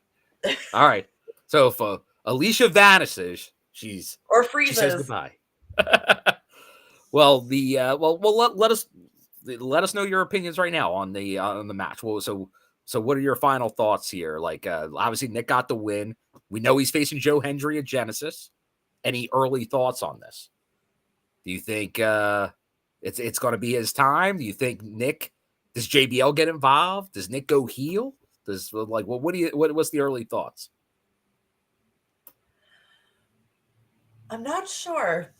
All right. So if Alicia vanishes, she says goodbye. Well, let us know your opinions right now on the match. Well, so what are your final thoughts here? Like, obviously Nick got the win. We know he's facing Joe Hendry at Genesis. Any early thoughts on this? Do you think it's going to be his time? Do you think does JBL get involved? Does Nick go heel? What's the early thoughts? I'm not sure.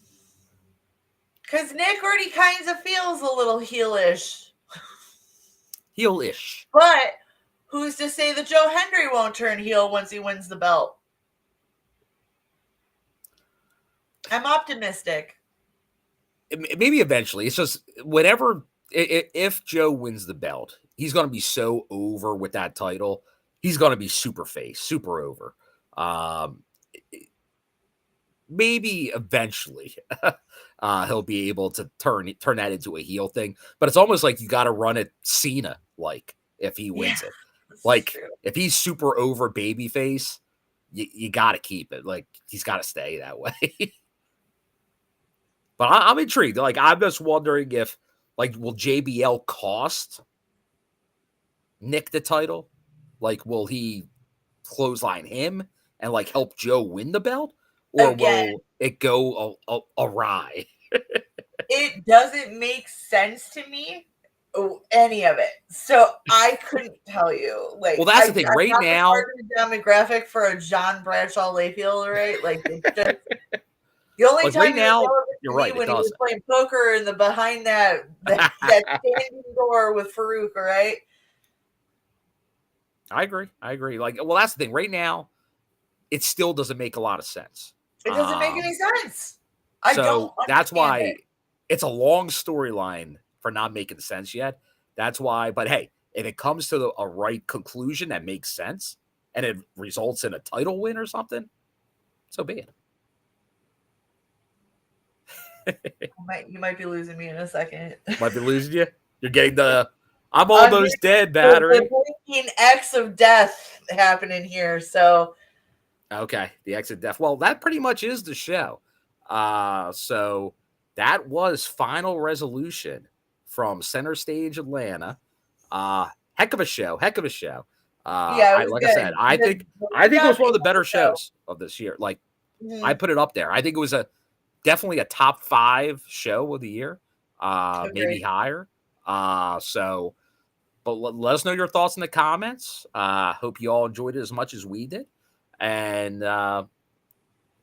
Because Nick already kind of feels a little heelish. Heelish. But who's to say that Joe Hendry won't turn heel once he wins the belt? I'm optimistic. Maybe eventually. It's just if Joe wins the belt, he's going to be so over with that title. He's going to be super face, super over. Maybe eventually he'll be able to turn that into a heel thing. But it's almost like you got to run it Cena like if he wins it. Like if he's super over babyface, you got to keep it. Like he's got to stay that way. But I'm intrigued. Like I'm just wondering if will JBL cost Nick the title? Like will he clothesline him and help Joe win the belt? Or will it go awry? It doesn't make sense to me, any of it. So I couldn't tell you. Well, that's the thing. Right now, the demographic for a John Bradshaw Layfield, right? Like the only time right now, you're right. When he was playing poker in the behind that standing door with Farouk, right? I agree. That's the thing. Right now, it still doesn't make a lot of sense. It doesn't make any sense. That's why it's a long storyline for not making sense yet. That's why. But hey, if it comes to a right conclusion that makes sense and it results in a title win or something, so be it. You might be losing me in a second. Might be losing you. You're getting I'm almost dead battery. The blinking X of death happening here. So. Okay, the X of death. Well, that pretty much is the show. So that was Final Resolution from Center Stage Atlanta. Heck of a show. Like good. I said, I think it was one of the better shows of this year. Like I put it up there. I think it was definitely a top 5 show of the year. Maybe higher. But let us know your thoughts in the comments. Hope you all enjoyed it as much as we did. And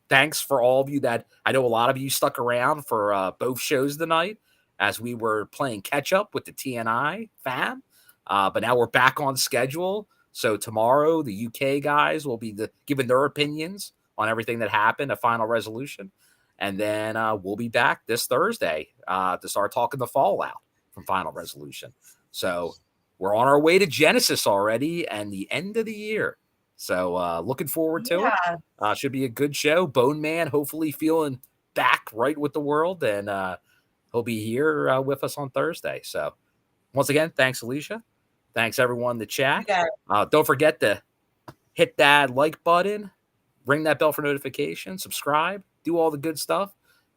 thanks for all of you that I know a lot of you stuck around for both shows tonight as we were playing catch up with the TNI fam. But now we're back on schedule. So tomorrow, the UK guys will be giving their opinions on everything that happened at Final Resolution. And then we'll be back this Thursday to start talking the fallout from Final Resolution. So we're on our way to Genesis already and the end of the year. So looking forward to it. Should be a good show. Bone Man hopefully feeling back right with the world. And he'll be here with us on Thursday. So once again, thanks, Alicia. Thanks, everyone in the chat. Don't forget to hit that like button, ring that bell for notifications, subscribe, do all the good stuff.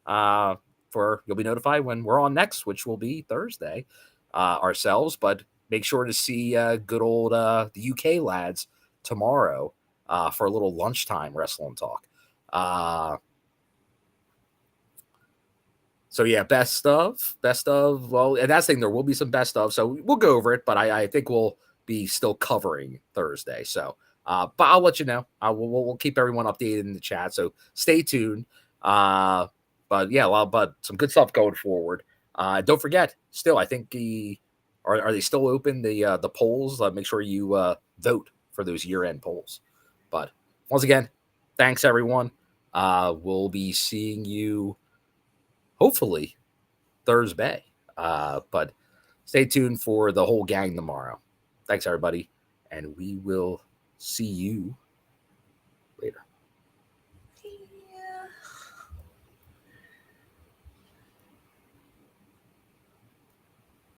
You'll be notified when we're on next, which will be Thursday ourselves. But make sure to see good old the UK lads tomorrow for a little lunchtime wrestling talk. So yeah, best of. Well, and that's the thing. There will be some best of, so we'll go over it. But I think we'll be still covering Thursday. So, but I'll let you know. We'll keep everyone updated in the chat. So stay tuned. But yeah, but some good stuff going forward. Don't forget. Still, I think the Are they still open, the polls? Make sure you vote for those year-end polls. But once again, thanks everyone. We'll be seeing you hopefully Thursday. But stay tuned for the whole gang tomorrow. Thanks everybody, and we will see you